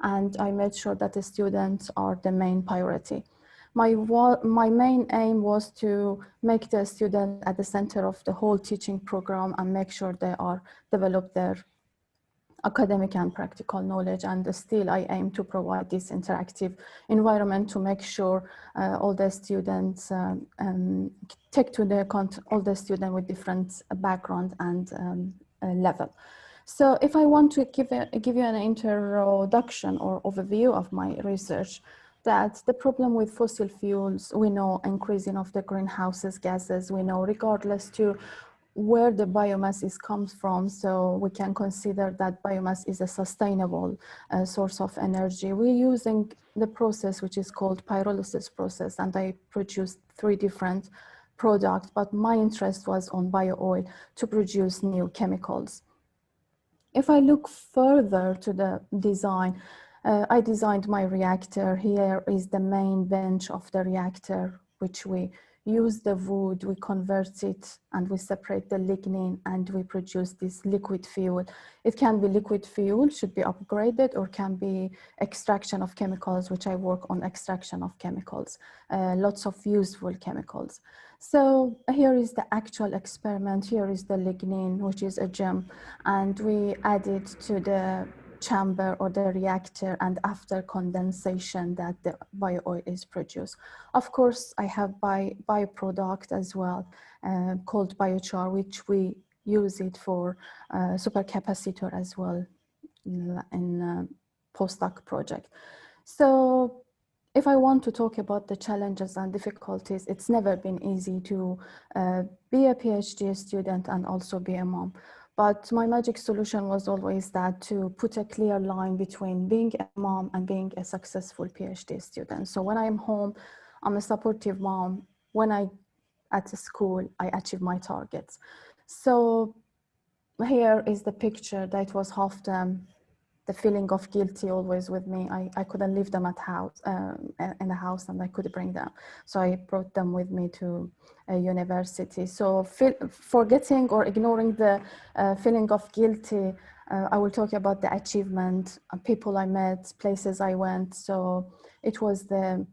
and I made sure that the students are the main priority. My main aim was to make the student at the center of the whole teaching program and make sure they are develop their academic and practical knowledge, and still I aim to provide this interactive environment to make sure all the students take to the all the students with different background and level. So if I want to give you an introduction or overview of my research, that the problem with fossil fuels, we know increasing of the greenhouse gases, we know regardless to where the biomass comes from, so we can consider that biomass is a sustainable source of energy. We're using the process which is called pyrolysis process, and I produced 3 different products, but my interest was on bio oil to produce new chemicals. If I look further to the design, I designed my reactor. Here is the main bench of the reactor, which we use the wood, we convert it, and we separate the lignin, and we produce this liquid fuel. It can be liquid fuel, should be upgraded, or can be extraction of chemicals, which I work on extraction of chemicals, lots of useful chemicals. So here is the actual experiment. Here is the lignin, which is a gem, and we add it to the chamber or the reactor, and after condensation that the bio oil is produced. Of course, I have byproduct as well called biochar, which we use it for supercapacitor as well in postdoc project. So if I want to talk about the challenges and difficulties, it's never been easy to be a PhD student and also be a mom. But my magic solution was always that to put a clear line between being a mom and being a successful PhD student. So when I'm home, I'm a supportive mom. When I at school, I achieve my targets. So here is the picture that was half the feeling of guilty always with me. I couldn't leave them at house in the house, and I could bring them. So I brought them with me to a university. So forgetting or ignoring the feeling of guilty, I will talk about the achievement, people I met, places I went. So it was the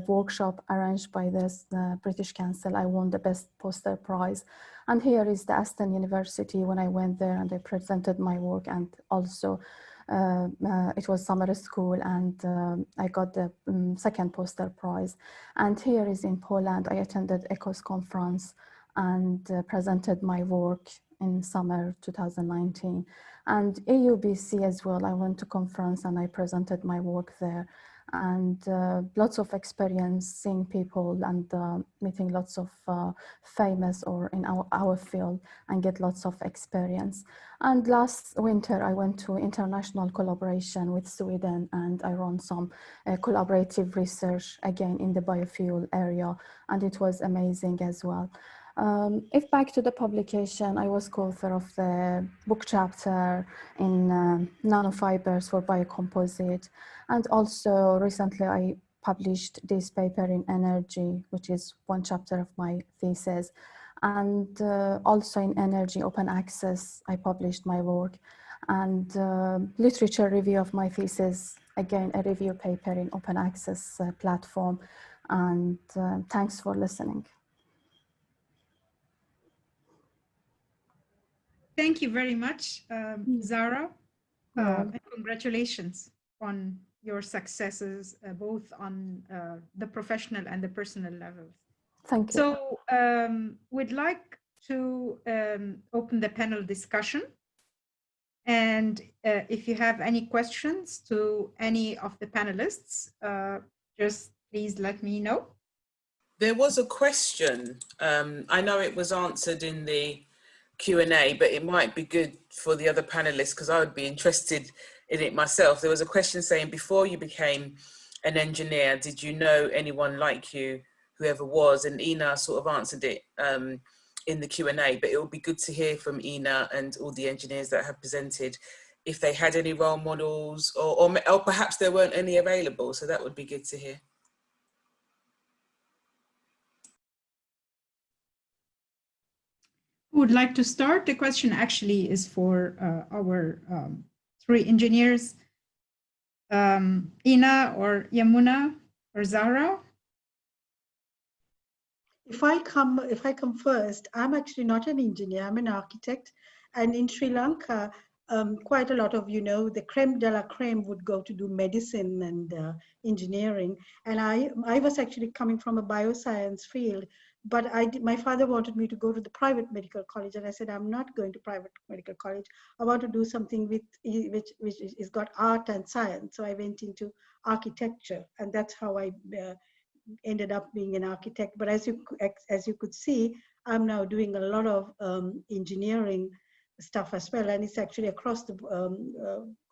workshop arranged by this British Council. I won the best poster prize. And here is the Aston University when I went there and I presented my work, and also it was summer school, and I got the second poster prize. And here is in Poland. I attended ECOS conference and presented my work in summer 2019. And AUBC as well, I went to conference and I presented my work there. And lots of experience seeing people and meeting lots of famous or in our field, and get lots of experience. And last winter I went to international collaboration with Sweden, and I run some collaborative research again in the biofuel area, and it was amazing as well. If back to the publication, I was co-author of the book chapter in nanofibers for biocomposite. And also recently I published this paper in energy, which is one chapter of my thesis. And also in energy open access, I published my work. And literature review of my thesis, again, a review paper in open access platform. And thanks for listening. Thank you very much, Zara, and congratulations on your successes, both on the professional and the personal level. Thank you. So we'd like to open the panel discussion. And if you have any questions to any of the panelists, just please let me know. There was a question. I know it was answered in the Q&A, but it might be good for the other panelists because I would be interested in it myself. There was a question saying, before you became an engineer, did you know anyone like you, whoever was? And Ina sort of answered it in the Q&A, but it would be good to hear from Ina and all the engineers that have presented if they had any role models, or perhaps there weren't any available. So that would be good to hear. Who would like to start? The question actually is for our three engineers, Ina or Yamuna or Zara. If I come first, I'm actually not an engineer, I'm an architect. And in Sri Lanka, quite a lot of, the creme de la creme would go to do medicine and engineering. And I was actually coming from a bioscience field, but my father wanted me to go to the private medical college. And I said, I'm not going to private medical college. I want to do something which is got art and science. So I went into architecture, and that's how I ended up being an architect. But as you could see, I'm now doing a lot of engineering stuff as well, and it's actually across the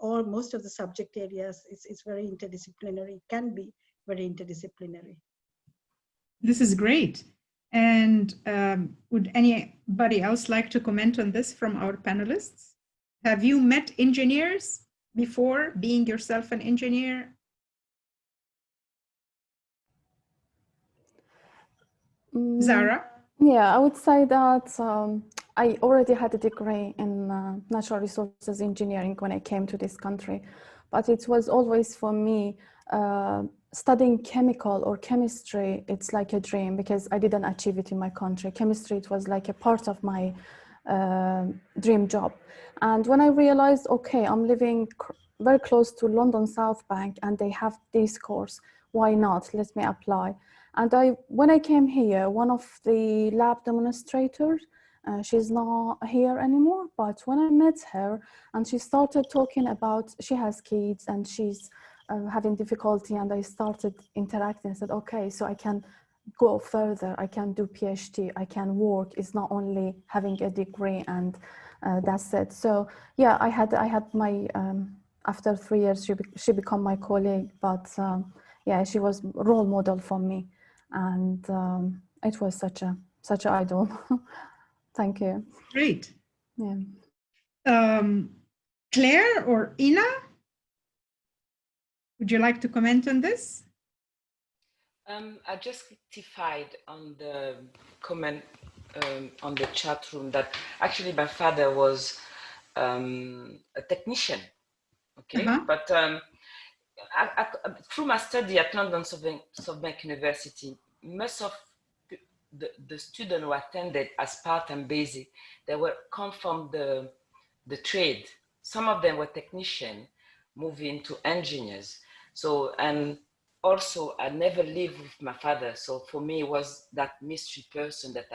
most of the subject areas. It's very interdisciplinary. It can be very interdisciplinary. This is great. And would anybody else like to comment on this from our panelists? Have you met engineers before being yourself an engineer? Zara? Yeah, I would say that I already had a degree in natural resources engineering when I came to this country, but it was always for me studying chemical or chemistry. It's like a dream because I didn't achieve it in my country. Chemistry, it was like a part of my dream job. And when I realized, okay, I'm living very close to London South Bank and they have this course, why not? Let me apply. And when I came here, one of the lab demonstrators, she's not here anymore, but when I met her and she started talking about, she has kids and she's having difficulty, and I started interacting and said, okay, so I can go further, I can do PhD, I can work. It's not only having a degree and that's it. So yeah, I had my, after 3 years, she became my colleague, but yeah, she was a role model for me. And it was such an idol. Thank you. Great. Yeah. Claire or Ina, would you like to comment on this? I just rectified on the comment on the chat room that actually my father was a technician. Okay, but through my study at London South Bank University, most of the students who attended as part and basic, they come from the trade. Some of them were technicians, moving to engineers. So, and also I never lived with my father. So for me, it was that mystery person that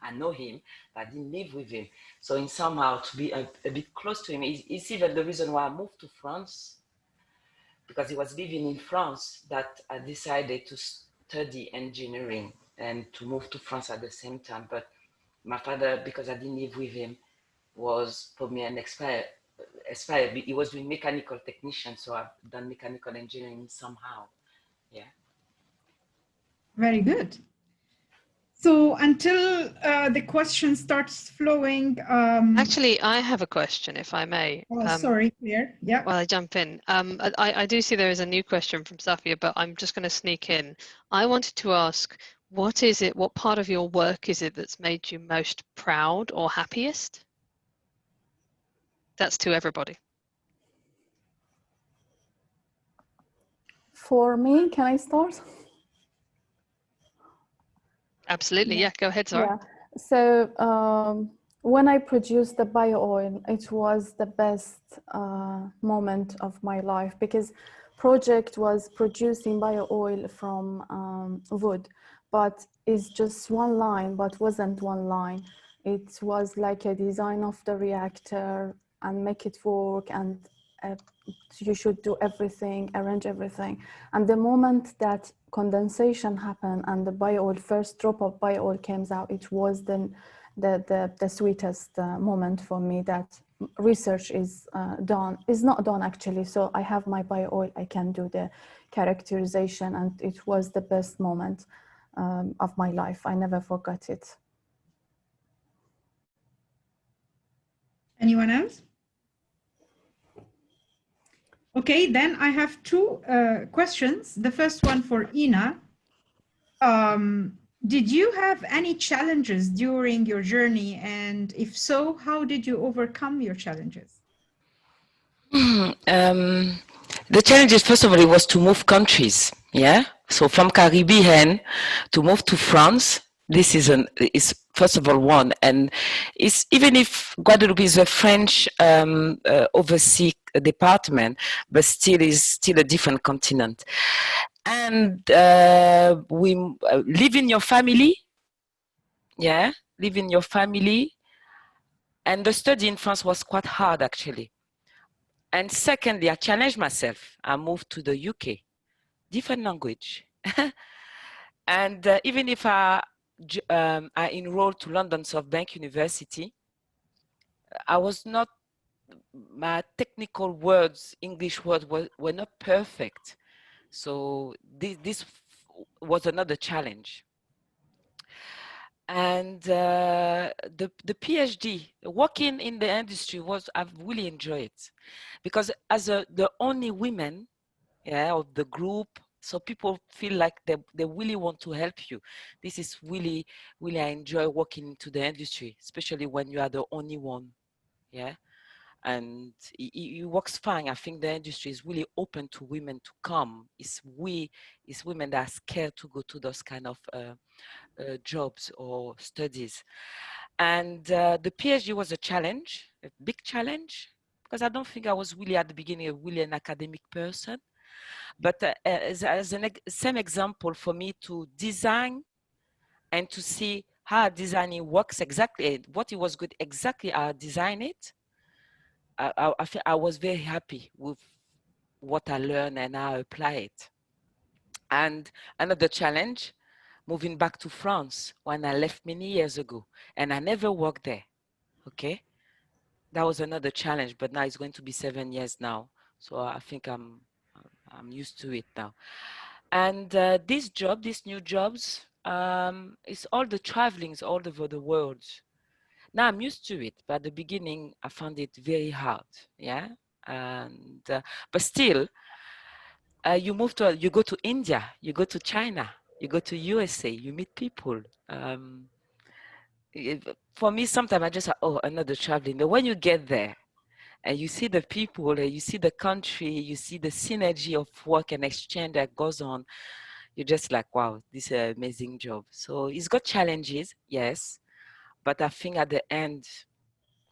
I know him, but I didn't live with him. So in somehow to be a bit close to him, it's even the reason why I moved to France, because he was living in France, that I decided to study engineering and to move to France at the same time. But my father, because I didn't live with him, was for me an expired. He was doing mechanical technician, so I've done mechanical engineering somehow. Yeah. Very good. So until the question starts flowing. Actually, I have a question, if I may. Oh, sorry, Claire. Yeah. While I jump in, I do see there is a new question from Safia, but I'm just going to sneak in. I wanted to ask, what part of your work is it that's made you most proud or happiest? That's to everybody. For me, can I start? Absolutely, yeah, go ahead, Zara. Yeah. So when I produced the bio oil, it was the best moment of my life, because project was producing bio oil from wood, but it's just one line, but wasn't one line. It was like a design of the reactor and make it work, and you should do everything, arrange everything. And the moment that condensation happened and the bio oil, first drop of bio oil came out, it was then the sweetest moment for me, that research is not done actually. So I have my bio oil, I can do the characterization, and it was the best moment of my life. I never forgot it. Anyone else? Okay, then I have two questions. The first one for Ina. Did you have any challenges during your journey? And if so, how did you overcome your challenges? The challenges, first of all, it was to move countries. Yeah. So from Caribbean to move to France, this is first of all one, and it's, even if Guadeloupe is a French overseas department, but still is a different continent. And we live in your family. Yeah, live in your family. And the study in France was quite hard, actually. And secondly, I challenged myself. I moved to the UK, different language. And even if I enrolled to London SoftBank University, I was not, my technical words, English words were not perfect. So this was another challenge. And the PhD, working in the industry I've really enjoyed it, because as the only women, yeah, of the group, so people feel like they really want to help you. This is really, really, I enjoy working into the industry, especially when you are the only one, yeah. And it works fine. I think the industry is really open to women to come. It's women that are scared to go to those kind of jobs or studies. And the PhD was a challenge, a big challenge, because I don't think I was really at the beginning really an academic person. But as same example for me to design and to see how designing works exactly, what it was good exactly how I designed it, I was very happy with what I learned and how I apply it. And another challenge, moving back to France when I left many years ago, and I never worked there, okay? That was another challenge, but now it's going to be 7 years now. So I think I'm used to it now. And these new jobs, it's all the travelings all over the world. Now I'm used to it, but at the beginning I found it very hard, yeah? And, but still, you go to India, you go to China, you go to USA, you meet people. For me, sometimes I just say, oh, another traveling. But when you get there and you see the people, and you see the country, you see the synergy of work and exchange that goes on, you're just like, wow, this is an amazing job. So it's got challenges, yes. But I think at the end,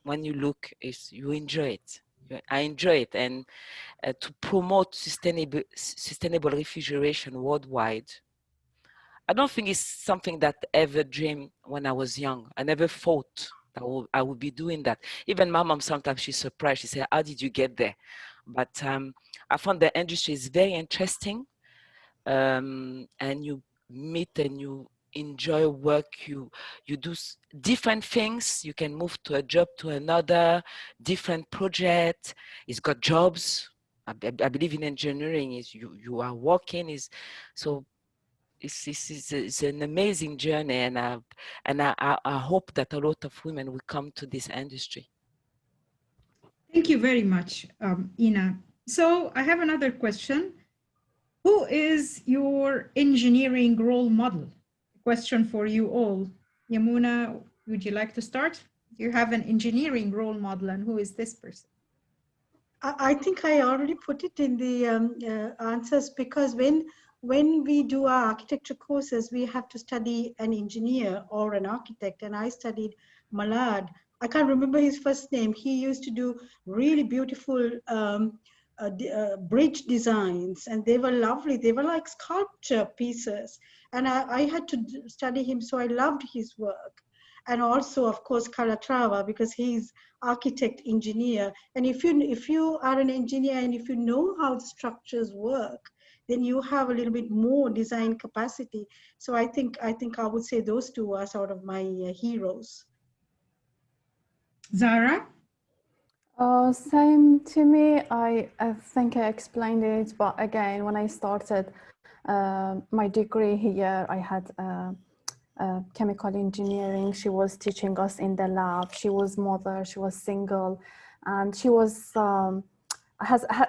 when you look, you enjoy it. I enjoy it. And to promote sustainable refrigeration worldwide, I don't think it's something that I ever dreamed when I was young. I never thought that I would be doing that. Even my mom, sometimes she's surprised. She said, how did you get there? But I found the industry is very interesting. And you meet and you enjoy work. You do different things. You can move to a job to another, different project. It's got jobs. I believe in engineering is you are working so. It's an amazing journey, and I hope that a lot of women will come to this industry. Thank you very much, Ina. So I have another question. Who is your engineering role model? Question for you all. Yamuna, would you like to start? Do you have an engineering role model, and who is this person? I think I already put it in the answers, because when we do our architecture courses, we have to study an engineer or an architect, and I studied Malad. I can't remember his first name. He used to do really beautiful bridge designs, and they were lovely. They were like sculpture pieces, and I had to study him, so I loved his work. And also, of course, Calatrava, because he's architect engineer. And if you are an engineer and if you know how the structures work, then you have a little bit more design capacity. So I think I would say those two are sort of my heroes. Zara? Same to me. I think I explained it, but again, when I started my degree here, I had chemical engineering. She was teaching us in the lab. She was mother. She was single, and she was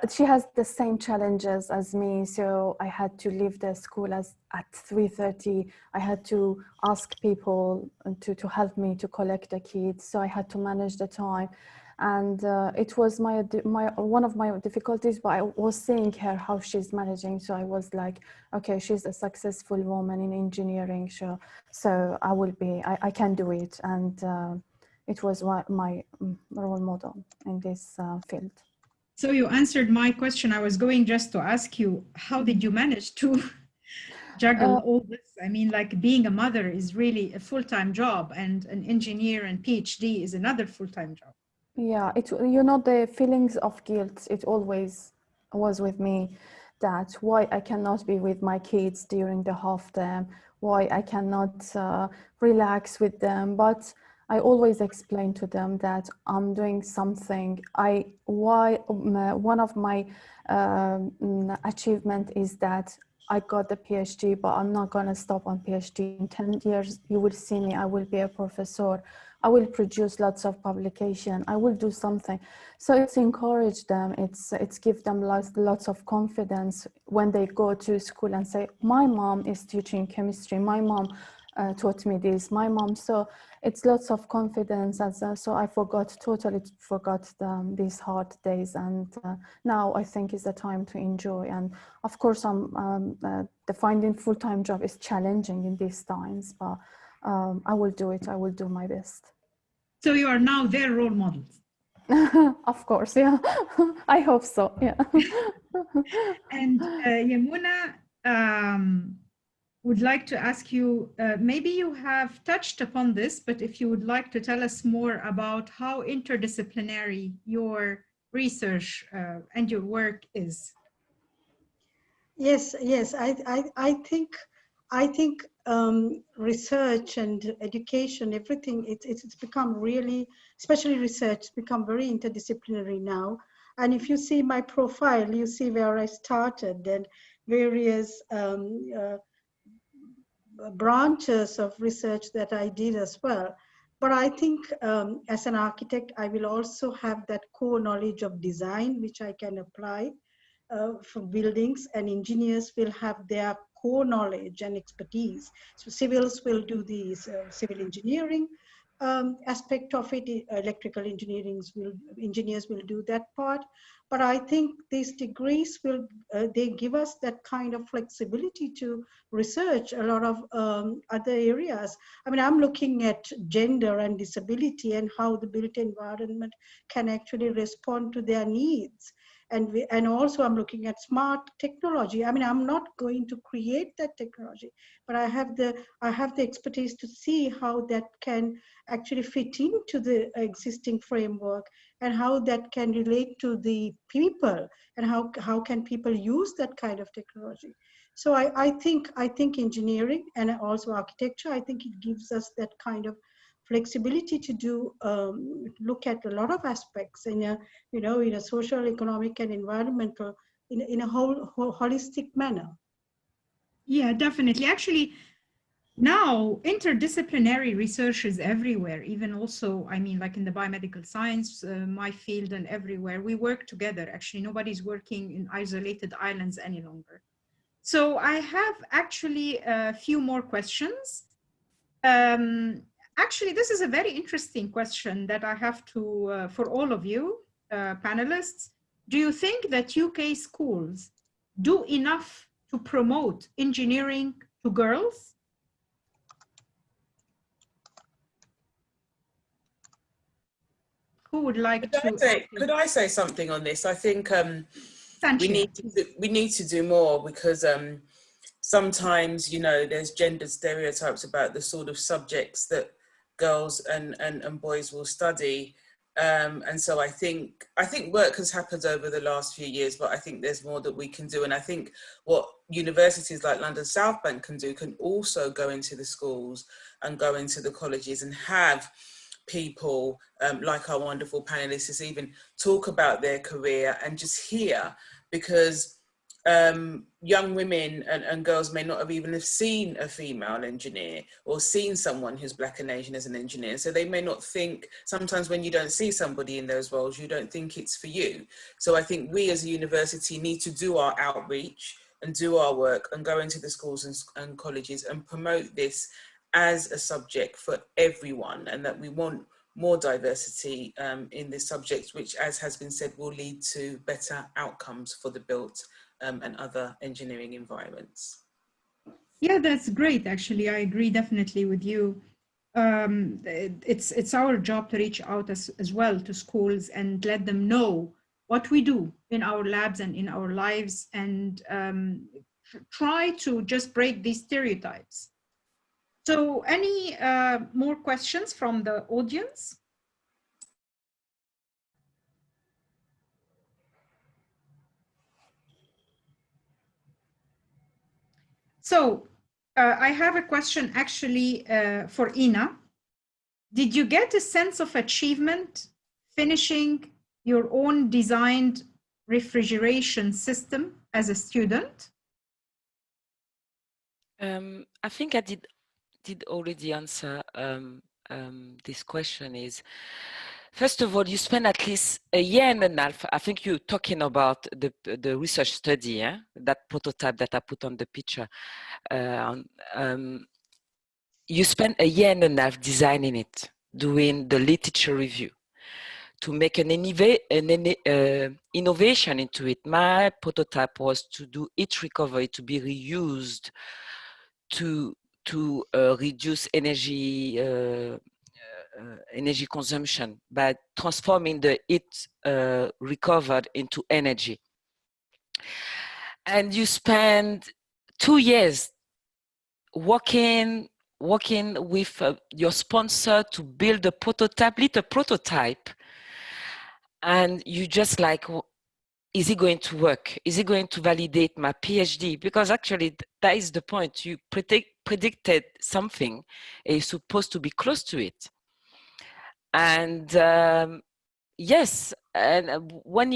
she has the same challenges as me. So I had to leave the school at 3:30. I had to ask people to help me to collect the kids. So I had to manage the time. And it was one of my difficulties, but I was seeing her how she's managing. So I was like, okay, she's a successful woman in engineering, so I can do it. And it was my role model in this field. So you answered my question. I was going just to ask you, how did you manage to juggle all this? I mean, like, being a mother is really a full-time job, and an engineer and PhD is another full-time job. Yeah, the feelings of guilt, it always was with me, that why I cannot be with my kids during the half term, why I cannot relax with them. But I always explain to them that I'm doing something. One of my achievement is that I got the PhD, but I'm not going to stop on PhD. In 10 years, you will see me, I will be a professor. I will produce lots of publication. I will do something. So it's encourage them. It's give them lots of confidence when they go to school and say, my mom is teaching chemistry. My mom taught me this. My mom. So it's lots of confidence. So I totally forgot these hard days. And now I think is the time to enjoy. And of course, the finding full-time job is challenging in these times, but I will do it. I will do my best. So you are now their role models. Of course, yeah. I hope so, yeah. And Yamuna, would like to ask you, maybe you have touched upon this, but if you would like to tell us more about how interdisciplinary your research and your work is. Yes, I think research and education, everything, it's become really, especially research, become very interdisciplinary now. And if you see my profile, you see where I started and various branches of research that I did as well. But I think as an architect, I will also have that core knowledge of design, which I can apply for buildings, and engineers will have their core knowledge and expertise. So civils will do the civil engineering aspect of it. Electrical engineers will do that part. But I think these degrees will, they give us that kind of flexibility to research a lot of other areas. I mean, I'm looking at gender and disability and how the built environment can actually respond to their needs. And also I'm looking at smart technology. I mean, I'm not going to create that technology, but I have the expertise to see how that can actually fit into the existing framework and how that can relate to the people and how can people use that kind of technology. So I think engineering and also architecture, I think it gives us that kind of flexibility to do look at a lot of aspects in a social, economic, and environmental in a whole holistic manner. Yeah, definitely. Actually, now interdisciplinary research is everywhere. Even also, I mean, like in the biomedical science, my field, and everywhere we work together. Actually, nobody's working in isolated islands any longer. So I have actually a few more questions. Actually, this is a very interesting question that I have to, for all of you panelists. Do you think that UK schools do enough to promote engineering to girls? Who would like to? Could I say something on this? I think we need to do more, because sometimes, there's gender stereotypes about the sort of subjects that girls and boys will study. And so I think work has happened over the last few years, but I think there's more that we can do. And I think what universities like London South Bank can do can also go into the schools and go into the colleges and have people like our wonderful panelists to even talk about their career and just hear, because young women and girls may not have even seen a female engineer or seen someone who's Black and Asian as an engineer. So they may not think, sometimes when you don't see somebody in those roles, you don't think it's for you. So I think we as a university need to do our outreach and do our work and go into the schools and colleges and promote this as a subject for everyone, and that we want more diversity in this subject, which, as has been said, will lead to better outcomes for the built and other engineering environments. Yeah, that's great. Actually, I agree definitely with you. It's our job to reach out as well to schools and let them know what we do in our labs and in our lives, and try to just break these stereotypes. So any more questions from the audience? So I have a question actually for Ina. Did you get a sense of achievement finishing your own designed refrigeration system as a student? I think I did already answer this question. Is, first of all, you spend at least a year and a half. I think you're talking about the research study, that prototype that I put on the picture. You spend a year and a half designing it, doing the literature review to make an innovation into it. My prototype was to do heat recovery to be reused to reduce energy consumption by transforming the heat recovered into energy. And you spend 2 years working with your sponsor to build a prototype, little prototype, and you just like, is it going to work? Is it going to validate my PhD? Because actually that is the point. You predicted something, and you're supposed to be close to it. And yes, and when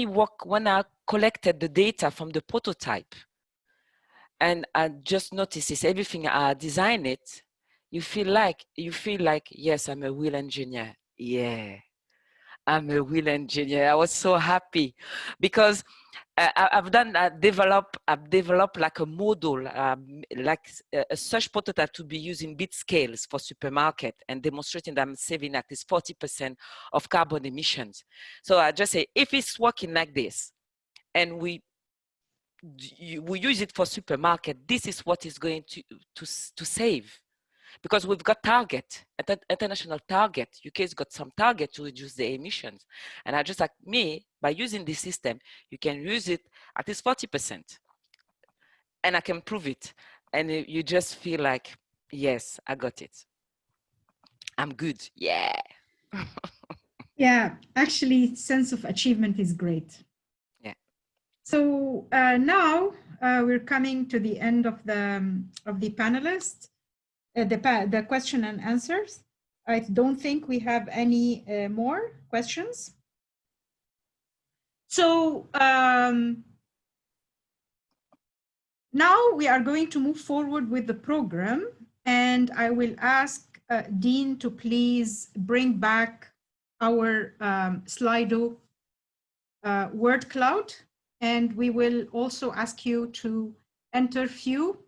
I collected the data from the prototype, and I just noticed this, everything I designed it, you feel like, yes, I'm a real engineer. Yeah, I'm a real engineer. I was so happy because I've developed like a model, like a such prototype to be used in bit scales for supermarket, and demonstrating that I'm saving at least 40% of carbon emissions. So I just say, if it's working like this, and we use it for supermarket, this is what is going to save. Because we've got target, international target. UK's got some target to reduce the emissions. And I just like, by using this system, you can use it at least 40%. And I can prove it. And you just feel like, yes, I got it. I'm good, yeah. Yeah, actually, sense of achievement is great. Yeah. So now we're coming to the end of the panelists. The question and answers. I don't think we have any more questions. So now we are going to move forward with the program, and I will ask Dean to please bring back our Slido word cloud, and we will also ask you to enter few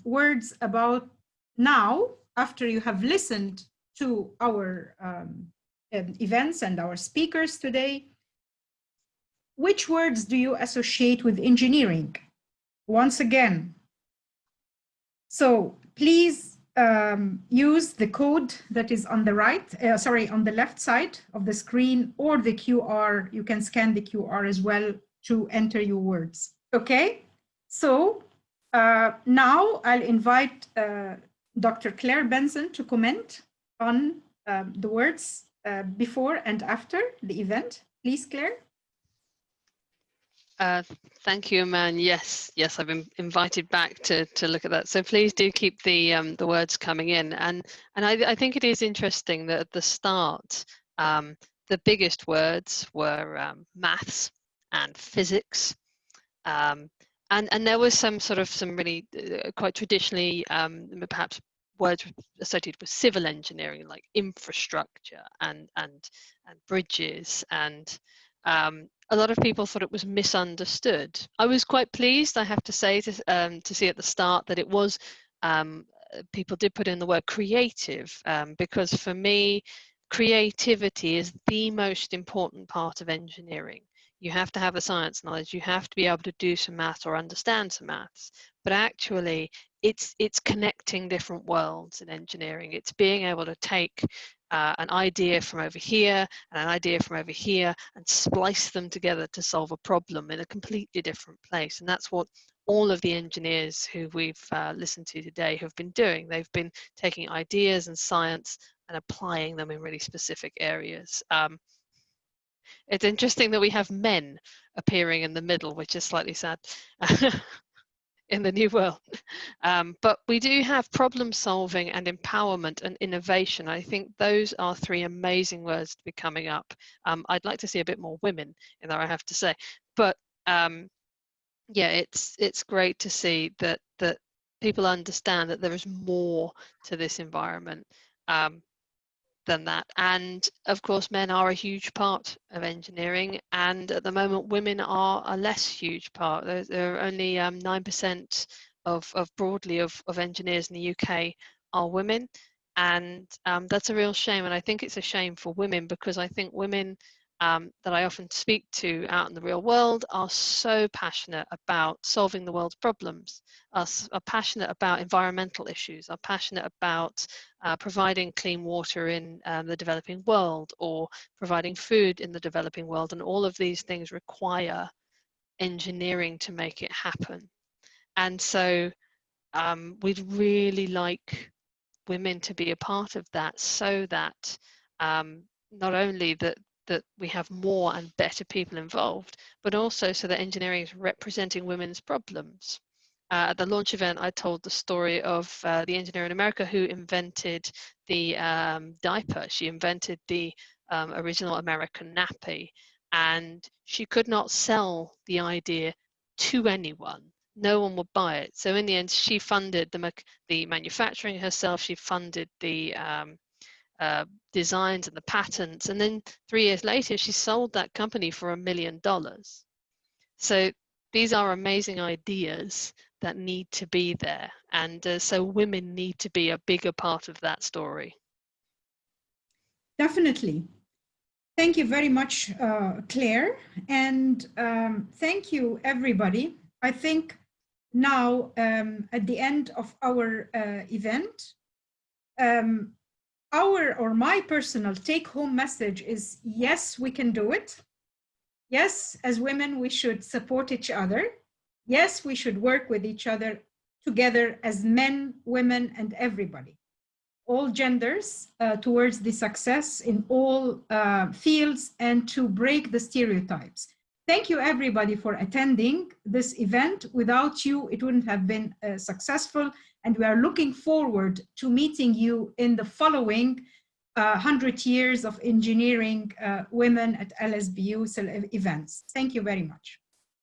words about now, after you have listened to our events and our speakers today. Which words do you associate with engineering? Once again. So please use the code that is on the on the left side of the screen, or the QR. You can scan the QR as well to enter your words. Okay, so now I'll invite Dr. Claire Benson to comment on the words before and after the event. Please, Claire. Thank you, Aman. Yes, I've been invited back to look at that. So please do keep the words coming in. And I think it is interesting that at the start, the biggest words were maths and physics. And there was some really quite traditionally perhaps words associated with civil engineering, like infrastructure and bridges, and a lot of people thought it was misunderstood. I was quite pleased, I have to say, to see at the start that it was people did put in the word creative, because for me, creativity is the most important part of engineering. You have to have the science knowledge, you have to be able to do some maths or understand some maths, but actually it's connecting different worlds in engineering. It's being able to take an idea from over here and an idea from over here and splice them together to solve a problem in a completely different place. And that's what all of the engineers who we've listened to today have been doing. They've been taking ideas and science and applying them in really specific areas. It's interesting that we have men appearing in the middle, which is slightly sad in the new world. But we do have problem solving and empowerment and innovation. I think those are three amazing words to be coming up. I'd like to see a bit more women in there, I have to say. But yeah, it's great to see that people understand that there is more to this environment than that. And of course, men are a huge part of engineering, and at the moment women are a less huge part. There are only 9% of broadly of engineers in the UK are women, and that's a real shame. And I think it's a shame for women, because I think women that I often speak to out in the real world are so passionate about solving the world's problems, are passionate about environmental issues, are passionate about providing clean water in the developing world, or providing food in the developing world. And all of these things require engineering to make it happen. And so we'd really like women to be a part of that, so that not only that we have more and better people involved, but also so that engineering is representing women's problems. At the launch event, I told the story of the engineer in America who invented the diaper. She invented the original American nappy, and she could not sell the idea to anyone. No one would buy it. So in the end, she funded the manufacturing herself. She funded the designs and the patents, and then 3 years later she sold that company for $1 million. So these are amazing ideas that need to be there, and so women need to be a bigger part of that story. Definitely. Thank you very much, Claire, and thank you everybody. I think now at the end of our event, my personal take-home message is, yes, we can do it. Yes, as women, we should support each other. Yes, we should work with each other together as men, women, and everybody, all genders, towards the success in all fields, and to break the stereotypes. Thank you, everybody, for attending this event. Without you, it wouldn't have been successful. And we are looking forward to meeting you in the following 100 years of engineering women at Lsbu events. Thank you very much.